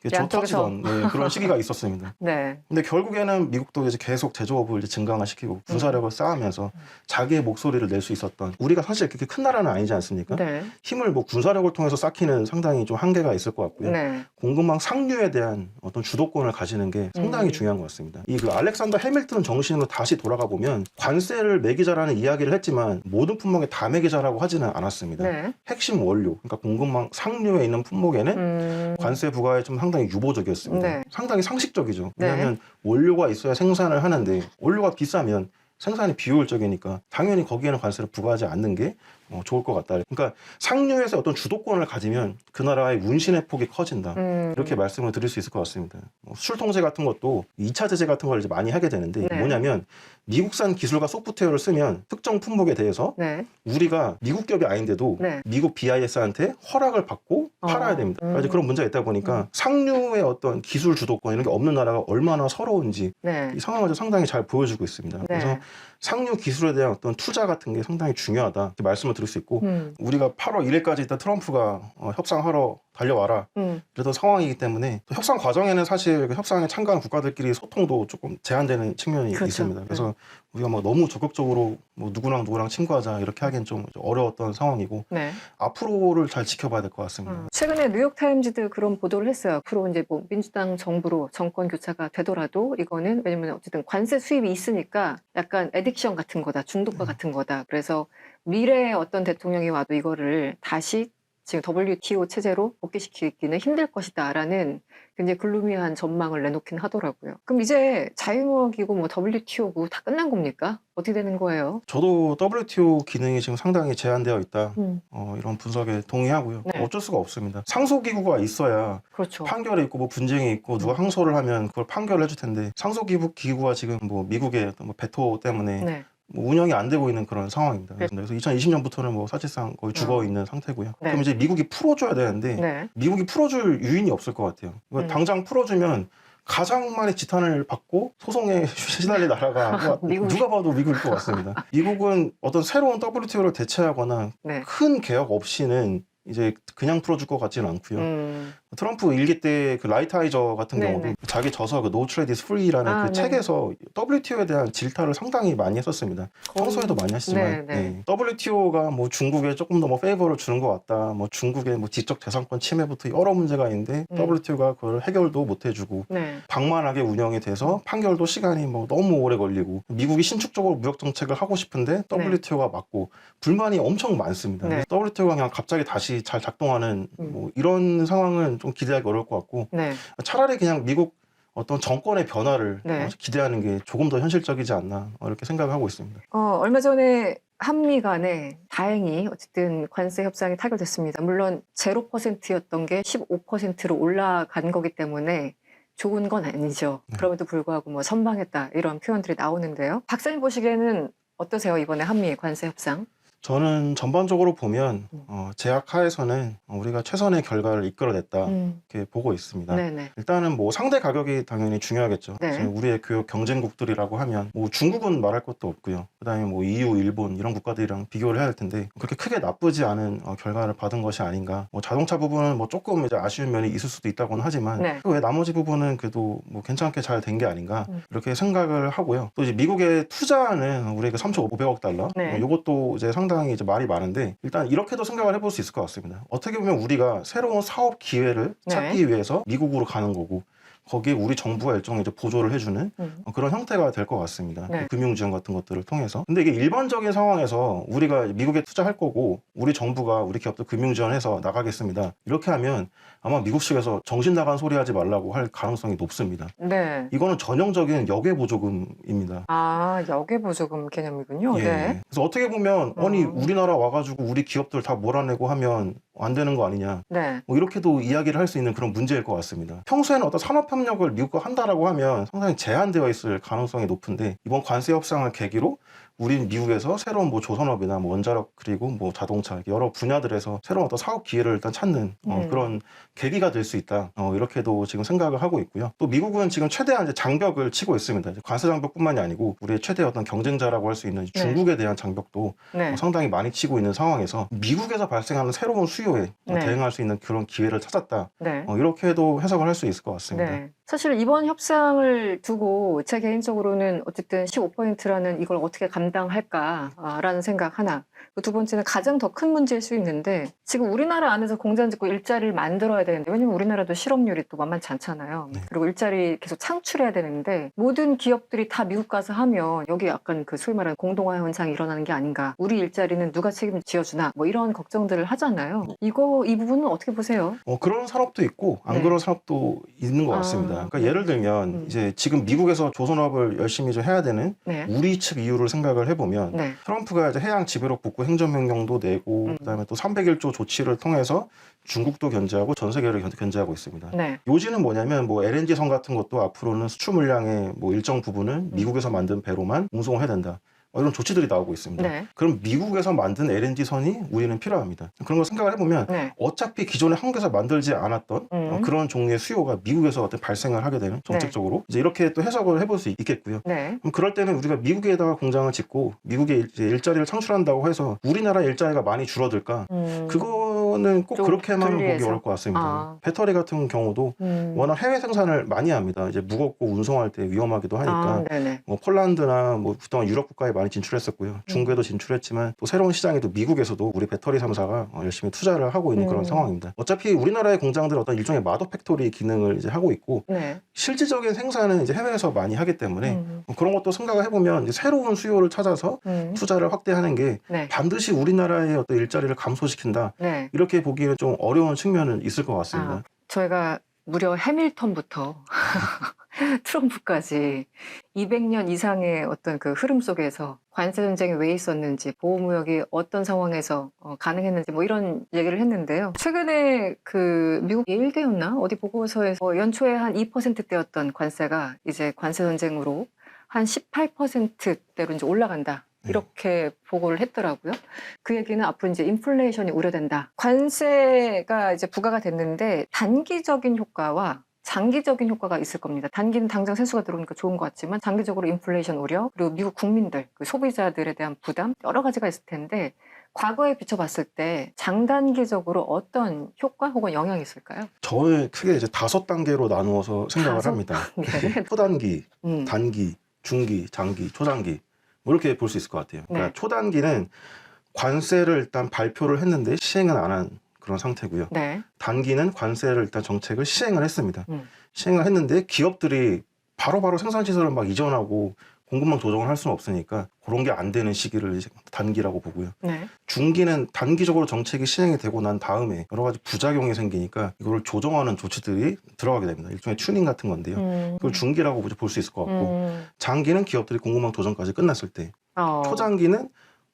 쥐어터지던 그런 시기가 있었습니다. 네. 근데 결국에는 미국도 이제 계속 제조업을 이제 증강화시키고 군사력을 쌓으면서 자기의 목소리를 낼 수 있었던 우리가 사실 그렇게 큰 나라는 아니지 않습니까? 네. 힘을 뭐 군사력을 통해서 쌓기는 상당히 좀 한계가 있을 것 같고요. 네. 공급망 상류에 대한 어떤 주도권을 가지는 게 상당히 중요한 것 같습니다. 이 그 알렉산더 해밀턴 정신으로 다시 돌아가 보면 관세를 매기자라는 이야기를 했지만 모든 품목에 다 매기자라고 하지는 않았습니다. 네. 핵심 원료, 그러니까 공급망 상류에 있는 품목에는 관세 부과에 좀 상당히 유보적이었습니다. 네. 상당히 상식적이죠. 네. 왜냐하면 원료가 있어야 생산을 하는데 원료가 비싸면 생산이 비효율적이니까 당연히 거기에는 관세를 부과하지 않는 게 좋을 것 같다. 그러니까 상류에서 어떤 주도권을 가지면 그 나라의 운신의 폭이 커진다. 이렇게 말씀을 드릴 수 있을 것 같습니다. 수출 통제 같은 것도 2차 제재 같은 걸 이제 많이 하게 되는데 네. 뭐냐면 미국산 기술과 소프트웨어를 쓰면 특정 품목에 대해서 네. 우리가 미국 기업이 아닌데도 네. 미국 BIS한테 허락을 받고 팔아야 됩니다. 그래서 그런 문제가 있다 보니까 상류의 어떤 기술 주도권 이런 게 없는 나라가 얼마나 서러운지 네. 이 상황을 상당히 잘 보여주고 있습니다. 네. 그래서 상류 기술에 대한 어떤 투자 같은 게 상당히 중요하다 이렇게 말씀을 드릴 수 있고 우리가 8월 1일까지 일단 트럼프가 협상하러 달려와라 이랬던 상황이기 때문에 또 협상 과정에는 사실 그 협상에 참가한 국가들끼리 소통도 조금 제한되는 측면이 그렇죠. 있습니다. 그래서 우리가 뭐 너무 적극적으로 뭐 누구랑 친구하자 이렇게 하기엔 좀 어려웠던 상황이고 네. 앞으로를 잘 지켜봐야 될 것 같습니다. 최근에 뉴욕타임즈도 그런 보도를 했어요. 앞으로 이제 뭐 민주당 정부로 정권 교체가 되더라도 이거는 왜냐면 어쨌든 관세 수입이 있으니까 약간 에딕션 같은 거다, 중독과 같은 거다. 그래서 미래에 어떤 대통령이 와도 이거를 다시 지금 WTO 체제로 복귀시키기는 힘들 것이다라는 굉장히 글루미한 전망을 내놓긴 하더라고요. 그럼 이제 자유무역이고 뭐 WTO고 다 끝난 겁니까? 어떻게 되는 거예요? 저도 WTO 기능이 지금 상당히 제한되어 있다. 이런 분석에 동의하고요. 네. 어쩔 수가 없습니다. 상소기구가 있어야 그렇죠. 판결이 있고 뭐 분쟁이 있고 누가 항소를 하면 그걸 판결을 해줄 텐데 상소기구가 지금 뭐 미국의 어떤 뭐 베토 때문에 네. 뭐 운영이 안 되고 있는 그런 상황입니다. 그래서 2020년부터는 뭐 사실상 거의 죽어 있는 상태고요. 네. 그럼 이제 미국이 풀어줘야 되는데 네. 미국이 풀어줄 유인이 없을 것 같아요. 당장 풀어주면 가장 많이 지탄을 받고 소송에 시달릴 나라가 누가 봐도 미국일 것 같습니다. 미국은 어떤 새로운 WTO를 대체하거나 네. 큰 개혁 없이는 이제 그냥 풀어줄 것 같지는 않고요. 트럼프 일기 때 그 라이트하이저 같은 네네. 경우도 자기 저서 그 No Trade is Free라는 그 네. 책에서 WTO에 대한 질타를 상당히 많이 했었습니다. 평소에도 많이 하시지만 네네. WTO가 뭐 중국에 조금 더 뭐 페이버를 주는 것 같다. 뭐 중국의 뭐 지적 재산권 침해부터 여러 문제가 있는데 WTO가 그걸 해결도 못 해주고 네. 방만하게 운영이 돼서 판결도 시간이 뭐 너무 오래 걸리고 미국이 신축적으로 무역 정책을 하고 싶은데 WTO가 막고 불만이 엄청 많습니다. 네. 그래서 WTO가 그냥 갑자기 다시 잘 작동하는 뭐 이런 상황은 좀 기대하기 어려울 것 같고 네. 차라리 그냥 미국 어떤 정권의 변화를 네. 기대하는 게 조금 더 현실적이지 않나 이렇게 생각하고 있습니다. 얼마 전에 한미 간에 다행히 어쨌든 관세 협상이 타결됐습니다. 물론 0%였던 게 15%로 올라간 거기 때문에 좋은 건 아니죠. 네. 그럼에도 불구하고 뭐 선방했다 이런 표현들이 나오는데요. 박사님 보시기에는 어떠세요? 이번에 한미 관세 협상? 저는 전반적으로 보면 제약 하에서는 우리가 최선의 결과를 이끌어냈다 이렇게 보고 있습니다. 네네. 일단은 뭐 상대 가격이 당연히 중요하겠죠. 네. 지금 우리의 교육 경쟁국들이라고 하면 뭐 중국은 말할 것도 없고요. 그다음에 뭐 EU, 일본 이런 국가들이랑 비교를 해야 할 텐데 그렇게 크게 나쁘지 않은 결과를 받은 것이 아닌가. 뭐 자동차 부분은 뭐 조금 이제 아쉬운 면이 있을 수도 있다고는 하지만 네. 그 외 나머지 부분은 그래도 뭐 괜찮게 잘 된 게 아닌가 이렇게 생각을 하고요. 또 이제 미국의 투자는 우리가 3,500억 달러. 네. 이것도 이제 상당히 이제 말이 많은데 일단 이렇게도 생각을 해볼 수 있을 것 같습니다. 어떻게 보면 우리가 새로운 사업 기회를 네. 찾기 위해서 미국으로 가는 거고 거기에 우리 정부가 일종의 이제 보조를 해주는 그런 형태가 될 것 같습니다. 네. 금융 지원 같은 것들을 통해서. 근데 이게 일반적인 상황에서 우리가 미국에 투자할 거고 우리 정부가 우리 기업들 금융 지원해서 나가겠습니다. 이렇게 하면 아마 미국 측에서 정신 나간 소리 하지 말라고 할 가능성이 높습니다. 네. 이거는 전형적인 역외보조금입니다. 아, 역외보조금 개념이군요. 예. 네. 그래서 어떻게 보면 아니 우리나라 와가지고 우리 기업들 다 몰아내고 하면 안 되는 거 아니냐. 네. 뭐 이렇게도 이야기를 할 수 있는 그런 문제일 것 같습니다. 평소에는 어떤 산업협력을 미국과 한다라고 하면 상당히 제한되어 있을 가능성이 높은데 이번 관세 협상을 계기로 우린 미국에서 새로운 뭐 조선업이나 뭐 원자력 그리고 뭐 자동차 여러 분야들에서 새로운 어떤 사업 기회를 일단 찾는 그런 계기가 될 수 있다. 이렇게도 지금 생각을 하고 있고요. 또 미국은 지금 최대한 이제 장벽을 치고 있습니다. 이제 관세 장벽뿐만이 아니고 우리의 최대 어떤 경쟁자라고 할 수 있는 중국에 대한 장벽도 네. 상당히 많이 치고 있는 상황에서 미국에서 발생하는 새로운 수요에 네. 대응할 수 있는 그런 기회를 찾았다. 네. 이렇게도 해석을 할 수 있을 것 같습니다. 네. 사실 이번 협상을 두고 제 개인적으로는 어쨌든 15%라는 이걸 어떻게 감당할까라는 생각 하나. 두 번째는 가장 더 큰 문제일 수 있는데 지금 우리나라 안에서 공장 짓고 일자리를 만들어야 되는데 왜냐면 우리나라도 실업률이 또 만만치 않잖아요. 네. 그리고 일자리 계속 창출해야 되는데 모든 기업들이 다 미국 가서 하면 여기 약간 그 소위 말하는 공동화 현상이 일어나는 게 아닌가. 우리 일자리는 누가 책임 지어주나 뭐 이런 걱정들을 하잖아요. 이 부분은 어떻게 보세요? 그런 산업도 있고 안 네. 그런 산업도 있는 것 같습니다. 그러니까 예를 들면 이제 지금 미국에서 조선업을 열심히 좀 해야 되는 네. 우리 측 이유를 생각을 해보면 네. 트럼프가 이제 해양 지배력 북구 행정명령도 내고 그다음에 또 301조 조치를 통해서 중국도 견제하고 전 세계를 견제하고 있습니다. 네. 요지는 뭐냐면 뭐 LNG선 같은 것도 앞으로는 수출 물량의 뭐 일정 부분은 미국에서 만든 배로만 운송을 해야 된다. 이런 조치들이 나오고 있습니다. 네. 그럼 미국에서 만든 LNG선이 우리는 필요합니다. 그런 걸 생각을 해보면 네. 어차피 기존에 한국에서 만들지 않았던 그런 종류의 수요가 미국에서 어떤 발생을 하게 되는 정책적으로 이제 이렇게 또 해석을 해볼 수 있겠고요. 네. 그럼 그럴 때는 우리가 미국에다가 공장을 짓고 미국에 이제 일자리를 창출한다고 해서 우리나라 일자리가 많이 줄어들까? 그거는 꼭 좀 그렇게만 보기 분리해서. 어려울 것 같습니다. 아. 배터리 같은 경우도 워낙 해외 생산을 많이 합니다. 이제 무겁고 운송할 때 위험하기도 하니까 네네. 뭐 폴란드나 뭐 그동안 유럽 국가에 많이 진출했었고요. 중국에도 진출했지만 또 새로운 시장에도 미국에서도 우리 배터리 3사가 열심히 투자를 하고 있는 그런 상황입니다. 어차피 우리나라의 공장들은 어떤 일종의 마더 팩토리 기능을 이제 하고 있고 네. 실질적인 생산은 이제 해외에서 많이 하기 때문에 그런 것도 생각을 해보면 이제 새로운 수요를 찾아서 투자를 확대하는 게 네. 반드시 우리나라의 어떤 일자리를 감소시킨다. 네. 이렇게 보기에는 좀 어려운 측면은 있을 것 같습니다. 저희가 무려 해밀턴부터 트럼프까지 200년 이상의 어떤 그 흐름 속에서 관세 전쟁이 왜 있었는지, 보호무역이 어떤 상황에서 가능했는지 뭐 이런 얘기를 했는데요. 최근에 그 미국 예일대였나 어디 보고서에서 연초에 한 2%대였던 관세가 이제 관세 전쟁으로 한 18%대로 이제 올라간다. 이렇게 보고를 했더라고요. 그 얘기는 앞으로 이제 인플레이션이 우려된다. 관세가 이제 부과가 됐는데 단기적인 효과와 장기적인 효과가 있을 겁니다. 단기는 당장 세수가 들어오니까 좋은 것 같지만 장기적으로 인플레이션 우려, 그리고 미국 국민들, 그 소비자들에 대한 부담 여러 가지가 있을 텐데 과거에 비춰봤을 때 장단기적으로 어떤 효과 혹은 영향이 있을까요? 저는 크게 이제 5단계로 나누어서 생각을 합니다. 초단기, 단기, 중기, 장기, 초단기 뭐 이렇게 볼 수 있을 것 같아요. 그러니까 초단기는 관세를 일단 발표를 했는데 시행은 안 한 그런 상태고요. 네. 단기는 관세를 일단 정책을 시행을 했습니다. 시행을 했는데 기업들이 바로바로 생산시설을 막 이전하고 공급망 조정을 할 수는 없으니까 그런 게 안 되는 시기를 이제 단기라고 보고요. 네. 중기는 단기적으로 정책이 시행이 되고 난 다음에 여러 가지 부작용이 생기니까 이거를 조정하는 조치들이 들어가게 됩니다. 일종의 튜닝 같은 건데요. 그걸 중기라고 볼 수 있을 것 같고 장기는 기업들이 공급망 조정까지 끝났을 때 초장기는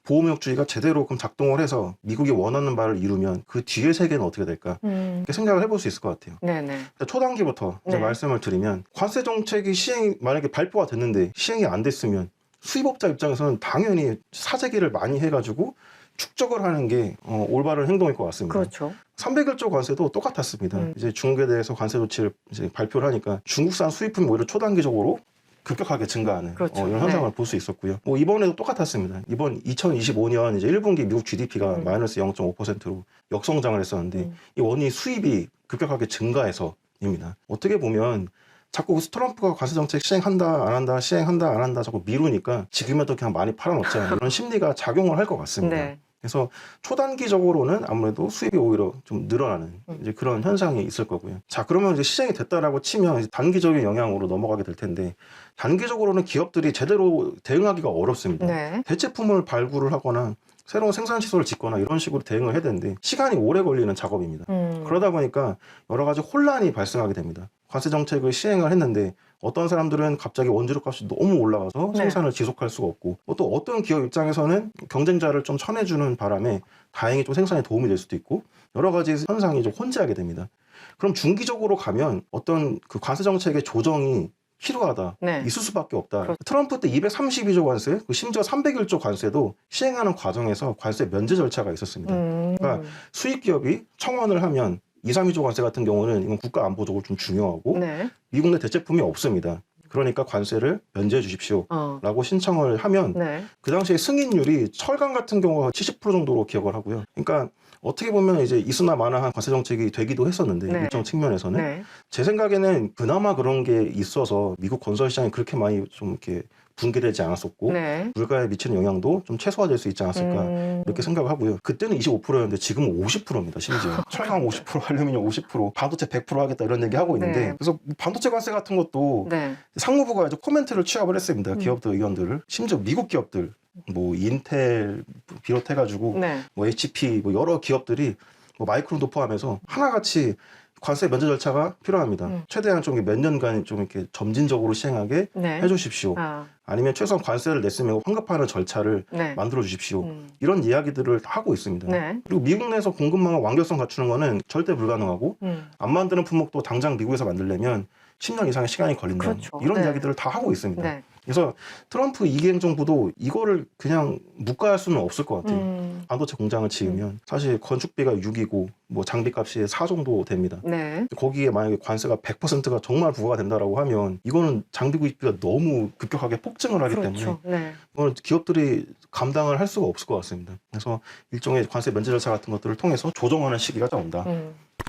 보호무역주의가 제대로 그럼 작동을 해서 미국이 원하는 바를 이루면 그 뒤의 세계는 어떻게 될까? 이렇게 생각을 해볼 수 있을 것 같아요. 네네. 초단기부터 이제 네. 말씀을 드리면 관세 정책이 만약에 발표가 됐는데 시행이 안 됐으면 수입업자 입장에서는 당연히 사재기를 많이 해가지고 축적을 하는 게 올바른 행동일 것 같습니다. 그렇죠. 301조 관세도 똑같았습니다. 이제 중국에 대해서 관세 조치를 이제 발표를 하니까 중국산 수입품이 오히려 초단기적으로 급격하게 증가하는 그렇죠. 이런 현상을 볼 수 있었고요. 뭐 이번에도 똑같았습니다. 이번 2025년 이제 1분기 미국 GDP가 마이너스 0.5%로 역성장을 했었는데 이 원인이 수입이 급격하게 증가해서입니다. 어떻게 보면 자꾸 트럼프가 관세 정책 시행한다 안 한다 시행한다 안 한다 자꾸 미루니까 지금이라도 그냥 많이 팔아놓자 이런 심리가 작용을 할 것 같습니다. 네. 그래서 초단기적으로는 아무래도 수입이 오히려 좀 늘어나는 이제 그런 현상이 있을 거고요. 자, 그러면 이제 시행이 됐다라고 치면 이제 단기적인 영향으로 넘어가게 될 텐데 단기적으로는 기업들이 제대로 대응하기가 어렵습니다. 네. 대체품을 발굴을 하거나 새로운 생산 시설을 짓거나 이런 식으로 대응을 해야 되는데 시간이 오래 걸리는 작업입니다. 그러다 보니까 여러 가지 혼란이 발생하게 됩니다. 관세 정책을 시행을 했는데 어떤 사람들은 갑자기 원재료 값이 너무 올라가서 네. 생산을 지속할 수가 없고 또 어떤 기업 입장에서는 경쟁자를 좀 쳐내주는 바람에 다행히 좀 생산에 도움이 될 수도 있고 여러 가지 현상이 좀 혼재하게 됩니다. 그럼 중기적으로 가면 어떤 그 관세 정책의 조정이 필요하다. 네. 있을 수밖에 없다. 그렇죠. 트럼프 때 232조 관세, 심지어 301조 관세도 시행하는 과정에서 관세 면제 절차가 있었습니다. 그러니까 수입 기업이 청원을 하면 232조 관세 같은 경우는 이건 국가 안보적으로 좀 중요하고 네. 미국 내 대체품이 없습니다. 그러니까 관세를 면제해 주십시오. 라고 신청을 하면 네. 그 당시에 승인율이 철강 같은 경우가 70% 정도로 기억을 하고요. 그러니까 어떻게 보면 이제 이스나 마나한 관세 정책이 되기도 했었는데 네. 일정 측면에서는 네. 제 생각에는 그나마 그런 게 있어서 미국 건설 시장이 그렇게 많이 좀 이렇게 붕괴되지 않았었고 네. 물가에 미치는 영향도 좀 최소화될 수 있지 않았을까 이렇게 생각을 하고요. 그때는 25%였는데 지금은 50%입니다. 심지어 철강 50%, 알루미늄 50%, 반도체 100% 하겠다 이런 얘기 하고 있는데 네. 그래서 반도체 관세 같은 것도 네. 상무부가 이제 코멘트를 취합을 했습니다. 기업들 의견들을 심지어 미국 기업들 뭐 인텔 비롯해가지고 네. 뭐 HP 뭐 여러 기업들이 뭐 마이크론도 포함해서 하나같이 관세 면제 절차가 필요합니다. 최대한 좀 몇 년간 좀 이렇게 점진적으로 시행하게 네. 해주십시오. 아. 아니면 최소한 관세를 냈으면 환급하는 절차를 네. 만들어 주십시오. 이런 이야기들을 하고 있습니다. 네. 그리고 미국 내에서 공급망을 완결성 갖추는 거는 절대 불가능하고 안 만드는 품목도 당장 미국에서 만들려면 10년 이상의 시간이 걸린다. 그렇죠. 이런 네. 이야기들을 다 하고 있습니다. 네. 그래서 트럼프 2기 행정부도 이거를 그냥 묵과할 수는 없을 것 같아요. 반도체 공장을 지으면 사실 건축비가 6이고 뭐 장비값이 4 정도 됩니다. 네. 거기에 만약에 관세가 100%가 정말 부과가 된다라고 하면 이거는 장비 구입비가 너무 급격하게 폭증을 하기 그렇죠. 때문에 네. 이거는 기업들이 감당을 할 수가 없을 것 같습니다. 그래서 일종의 관세 면제 절차 같은 것들을 통해서 조정하는 시기가 온다.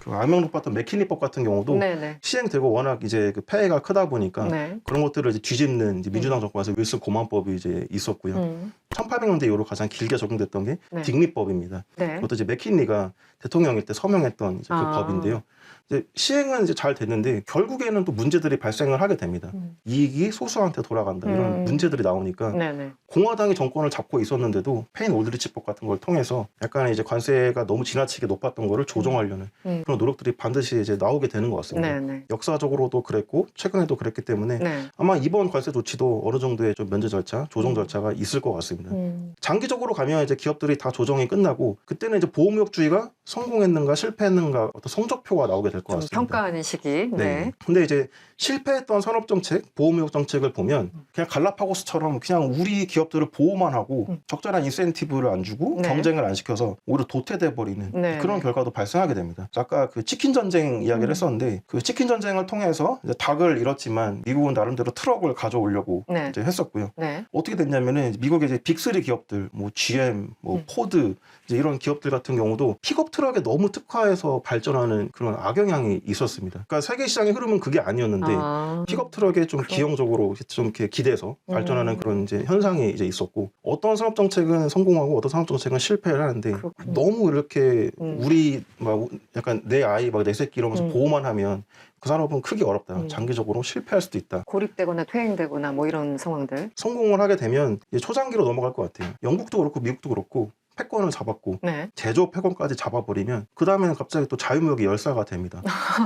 그 악명 높았던 맥킨리법 같은 경우도 네네. 시행되고 워낙 이제 그 폐해가 크다 보니까 네. 그런 것들을 이제 뒤집는 이제 민주당 정권에서 윌슨 고만법이 이제 있었고요. 1800년대 이후로 가장 길게 적용됐던 게 네. 딕리법입니다. 네. 그것도 이제 맥킨리가 대통령일 때 서명했던 이제 그 법인데요. 이제 시행은 이제 잘 됐는데 결국에는 또 문제들이 발생을 하게 됩니다. 이익이 소수한테 돌아간다 이런 문제들이 나오니까 네네. 공화당이 정권을 잡고 있었는데도 페인 올드리치법 같은 걸 통해서 약간 이제 관세가 너무 지나치게 높았던 거를 조정하려는 그런 노력들이 반드시 이제 나오게 되는 것 같습니다. 네네. 역사적으로도 그랬고 최근에도 그랬기 때문에 네. 아마 이번 관세 조치도 어느 정도의 좀 면제 절차, 조정 절차가 있을 것 같습니다. 장기적으로 가면 이제 기업들이 다 조정이 끝나고 그때는 이제 보호무역주의가 성공했는가 실패했는가 어떤 성적표가 나오게 될 것 좀 같습니다. 평가하는 시기. 네. 근데 이제 실패했던 산업정책, 보호무역 정책을 보면 그냥 갈라파고스처럼 그냥 우리 기업들을 보호만 하고 적절한 인센티브를 안 주고 네. 경쟁을 안 시켜서 오히려 도태돼 버리는 네. 그런 결과도 발생하게 됩니다. 아까 그 치킨 전쟁 이야기를 했었는데 그 치킨 전쟁을 통해서 이제 닭을 잃었지만 미국은 나름대로 트럭을 가져오려고 네. 이제 했었고요. 네. 어떻게 됐냐면은 미국의 이제 빅3 기업들, 뭐 GM, 뭐 포드 이제 이런 기업들 같은 경우도 픽업 트럭에 너무 특화해서 발전하는 그런 악영향이 있었습니다. 그러니까 세계 시장의 흐름은 그게 아니었는데 픽업 트럭에 좀 기형적으로 좀 이렇게 기대서 발전하는 그런 이제 현상이 이제 있었고 어떤 산업 정책은 성공하고 어떤 산업 정책은 실패를 하는데 그렇군요. 너무 이렇게 우리 막 약간 내 아이 막 내 새끼 이러면서 보호만 하면 그 산업은 크기 어렵다. 장기적으로 실패할 수도 있다. 고립되거나 퇴행되거나 뭐 이런 상황들. 성공을 하게 되면 이제 초장기로 넘어갈 것 같아요. 영국도 그렇고 미국도 그렇고 패권을 잡았고 네. 제조업 패권까지 잡아버리면 그 다음에는 갑자기 또 자유무역이 열사가 됩니다.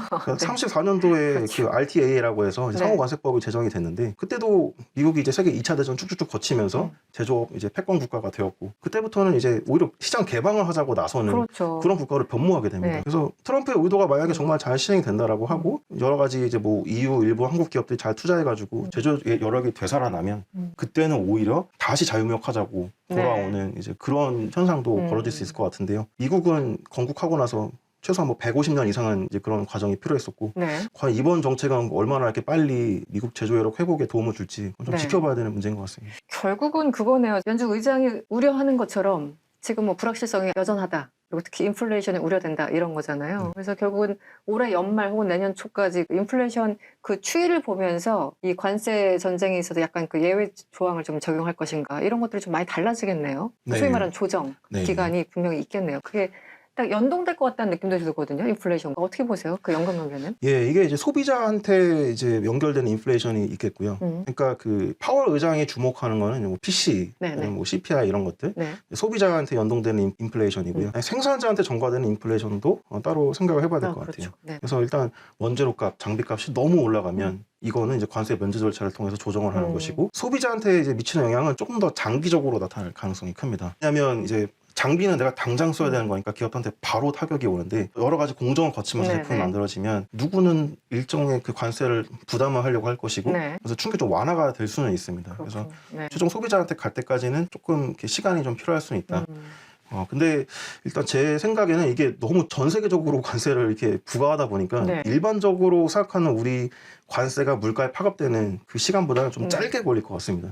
그러니까 34년도에 그렇죠. 그 RTA라고 해서 이제 네. 상호관세법이 제정이 됐는데 그때도 미국이 이제 세계 2차 대전 쭉쭉쭉 거치면서 제조업 이제 패권 국가가 되었고 그때부터는 이제 오히려 시장 개방을 하자고 나서는 그렇죠. 그런 국가를 변모하게 됩니다. 네. 그래서 트럼프의 의도가 만약에 정말 잘 시행이 된다라고 하고 여러 가지 이제 뭐 EU 일부 한국 기업들이 잘 투자해가지고 제조의 여력이 되살아나면 그때는 오히려 다시 자유무역하자고 돌아오는 이제 그런 현상도 벌어질 수 있을 것 같은데요. 미국은 건국하고 나서 최소한 뭐 150년 이상은 이제 그런 과정이 필요했었고 네. 과연 이번 정책은 얼마나 이렇게 빨리 미국 제조여력 회복에 도움을 줄지 좀 네. 지켜봐야 되는 문제인 것 같습니다. 결국은 그거네요. 연준 의장이 우려하는 것처럼 지금 뭐 불확실성이 여전하다. 그리고 특히 인플레이션이 우려된다 이런 거잖아요. 그래서 결국은 올해 연말 혹은 내년 초까지 인플레이션 그 추이를 보면서 이 관세 전쟁에 있어서 약간 그 예외 조항을 좀 적용할 것인가 이런 것들이 좀 많이 달라지겠네요. 네. 소위 말하는 조정 네. 기간이 분명히 있겠네요. 그게 딱 연동될 것 같다는 느낌도 들거든요. 인플레이션과 어떻게 보세요? 그 연관관계는? 예, 이게 이제 소비자한테 이제 연결되는 인플레이션이 있겠고요. 그러니까 그 파월 의장이 주목하는 거는 뭐 PC, 네네. 뭐 CPI 이런 것들, 네. 소비자한테 연동되는 인플레이션이고요. 생산자한테 전가되는 인플레이션도 따로 생각을 해봐야 될 것 같아요. 그렇죠. 네. 그래서 일단 원재료값, 장비값이 너무 올라가면 이거는 이제 관세 면제 절차를 통해서 조정을 하는 것이고 소비자한테 이제 미치는 영향은 조금 더 장기적으로 나타날 가능성이 큽니다. 왜냐하면 이제 장비는 내가 당장 써야 되는 거니까 기업한테 바로 타격이 오는데 여러 가지 공정을 거치면서 네네. 제품이 만들어지면 누구는 일정의 그 관세를 부담을 하려고 할 것이고 네. 그래서 충격적 완화가 될 수는 있습니다. 그래서 그렇군요. 네. 최종 소비자한테 갈 때까지는 조금 이렇게 시간이 좀 필요할 수는 있다. 근데 일단 제 생각에는 이게 너무 전 세계적으로 관세를 이렇게 부과하다 보니까 네. 일반적으로 생각하는 우리 관세가 물가에 파급되는 그 시간보다는 좀 짧게 걸릴 것 같습니다.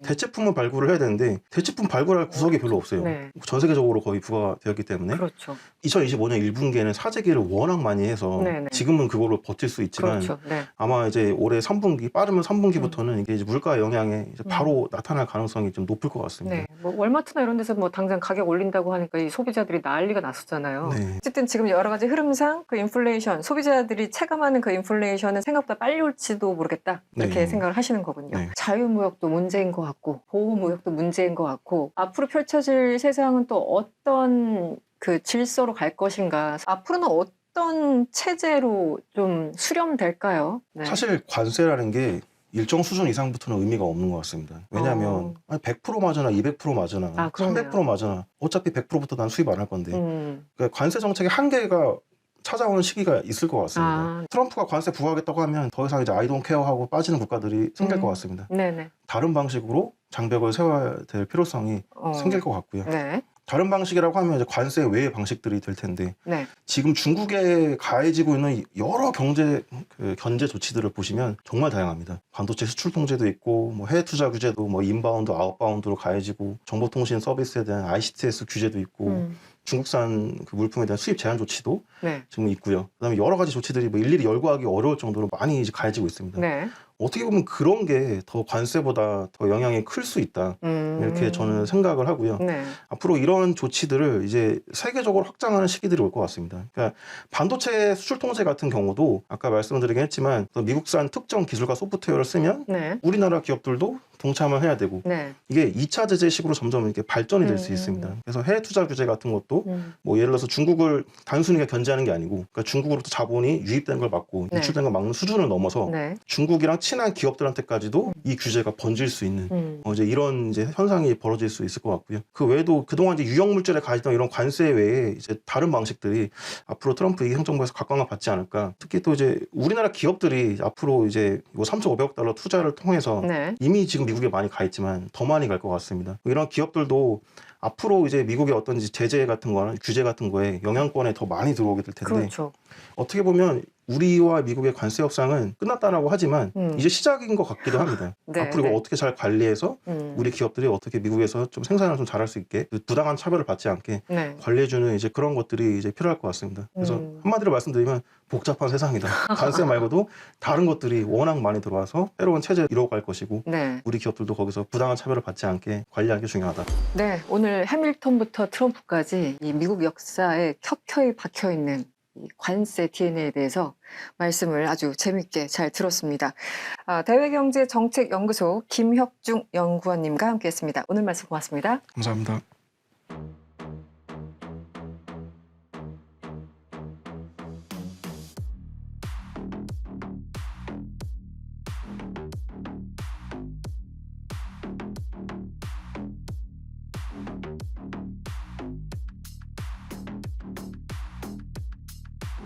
대체품을 발굴을 해야 되는데 대체품 발굴할 구석이 별로 없어요. 네. 전 세계적으로 거의 부과되었기 때문에 그렇죠. 2025년 1분기에는 사재기를 워낙 많이 해서 네네. 지금은 그걸로 버틸 수 있지만 그렇죠. 네. 아마 이제 올해 3분기 빠르면 3분기부터는 이게 이제 물가 영향에 이제 바로 나타날 가능성이 좀 높을 것 같습니다. 네. 뭐 월마트나 이런 데서 뭐 당장 가격 올린다고 하니까 이 소비자들이 난리가 났었잖아요. 네. 어쨌든 지금 여러 가지 흐름상 그 인플레이션, 소비자들이 체감하는 그 인플레이션은 생각보다 빨리 올지도 모르겠다. 이렇게 네. 생각을 하시는 거군요. 네. 자유무역도 문제인 것 같고 보호무역도 문제인 것 같고 앞으로 펼쳐질 세상은 또 어떤 그 질서로 갈 것인가. 앞으로는 어떤 체제로 좀 수렴될까요? 네. 사실 관세라는 게 일정 수준 이상부터는 의미가 없는 것 같습니다. 왜냐하면 100% 맞으나 200% 맞으나 그러네요. 300% 맞으나 어차피 100%부터 난 수입 안 할 건데 그러니까 관세 정책의 한계가 찾아오는 시기가 있을 것 같습니다. 트럼프가 관세 부과하겠다고 하면 더 이상 이제 I don't care 하고 빠지는 국가들이 생길 것 같습니다. 네네. 다른 방식으로 장벽을 세워야 될 필요성이 생길 것 같고요. 네. 다른 방식이라고 하면 이제 관세 외의 방식들이 될 텐데 네. 지금 중국에 가해지고 있는 여러 경제 견제 조치들을 보시면 정말 다양합니다. 반도체 수출 통제도 있고 뭐 해외 투자 규제도 뭐 인바운드, 아웃바운드로 가해지고 정보통신 서비스에 대한 ICTS 규제도 있고 중국산 그 물품에 대한 수입 제한 조치도 네. 지금 있고요. 그다음에 여러 가지 조치들이 뭐 일일이 열거하기 어려울 정도로 많이 이제 가해지고 있습니다. 네. 어떻게 보면 그런 게 더 관세보다 더 영향이 클 수 있다. 이렇게 저는 생각을 하고요. 네. 앞으로 이런 조치들을 이제 세계적으로 확장하는 시기들이 올 것 같습니다. 그러니까 반도체 수출 통제 같은 경우도 아까 말씀드리긴 했지만 미국산 특정 기술과 소프트웨어를 쓰면 네. 우리나라 기업들도 동참을 해야 되고 네. 이게 2차 제재식으로 점점 이렇게 발전이 될 수 있습니다. 그래서 해외 투자 규제 같은 것도 뭐 예를 들어서 중국을 단순히 견제하는 게 아니고 그러니까 중국으로부터 자본이 유입되는 걸 막고 네. 유출되는 걸 막는 수준을 넘어서 네. 중국이랑 친한 기업들한테까지도 이 규제가 번질 수 있는 이제 이런 이제 현상이 벌어질 수 있을 것 같고요. 그 외에도 그동안 이제 유형 물질에 가해지던 이런 관세 외에 이제 다른 방식들이 앞으로 트럼프 행정부에서 각광을 받지 않을까. 특히 또 이제 우리나라 기업들이 앞으로 이제 3,500억 달러 투자를 통해서 네. 이미 지금 미국에 많이 가 있지만 더 많이 갈 것 같습니다. 이런 기업들도 앞으로 이제 미국의 어떤 제재 같은 거나 규제 같은 거에 영향권에 더 많이 들어오게 될 텐데 그렇죠. 어떻게 보면 우리와 미국의 관세 협상은 끝났다라고 하지만 이제 시작인 것 같기도 합니다. 네, 앞으로 이거 네. 어떻게 잘 관리해서 우리 기업들이 어떻게 미국에서 좀 생산을 좀 잘할 수 있게 부당한 차별을 받지 않게 네. 관리해주는 이제 그런 것들이 이제 필요할 것 같습니다. 그래서 한마디로 말씀드리면 복잡한 세상이다. 관세 말고도 다른 것들이 워낙 많이 들어와서 새로운 체제를 이뤄갈 것이고 네. 우리 기업들도 거기서 부당한 차별을 받지 않게 관리하는 게 중요하다. 네. 오늘 해밀턴부터 트럼프까지 이 미국 역사에 켜켜이 박혀 있는 이 관세 DNA에 대해서 말씀을 아주 재밌게 잘 들었습니다. 대외경제정책연구소 김혁중 연구원님과 함께했습니다. 오늘 말씀 고맙습니다. 감사합니다.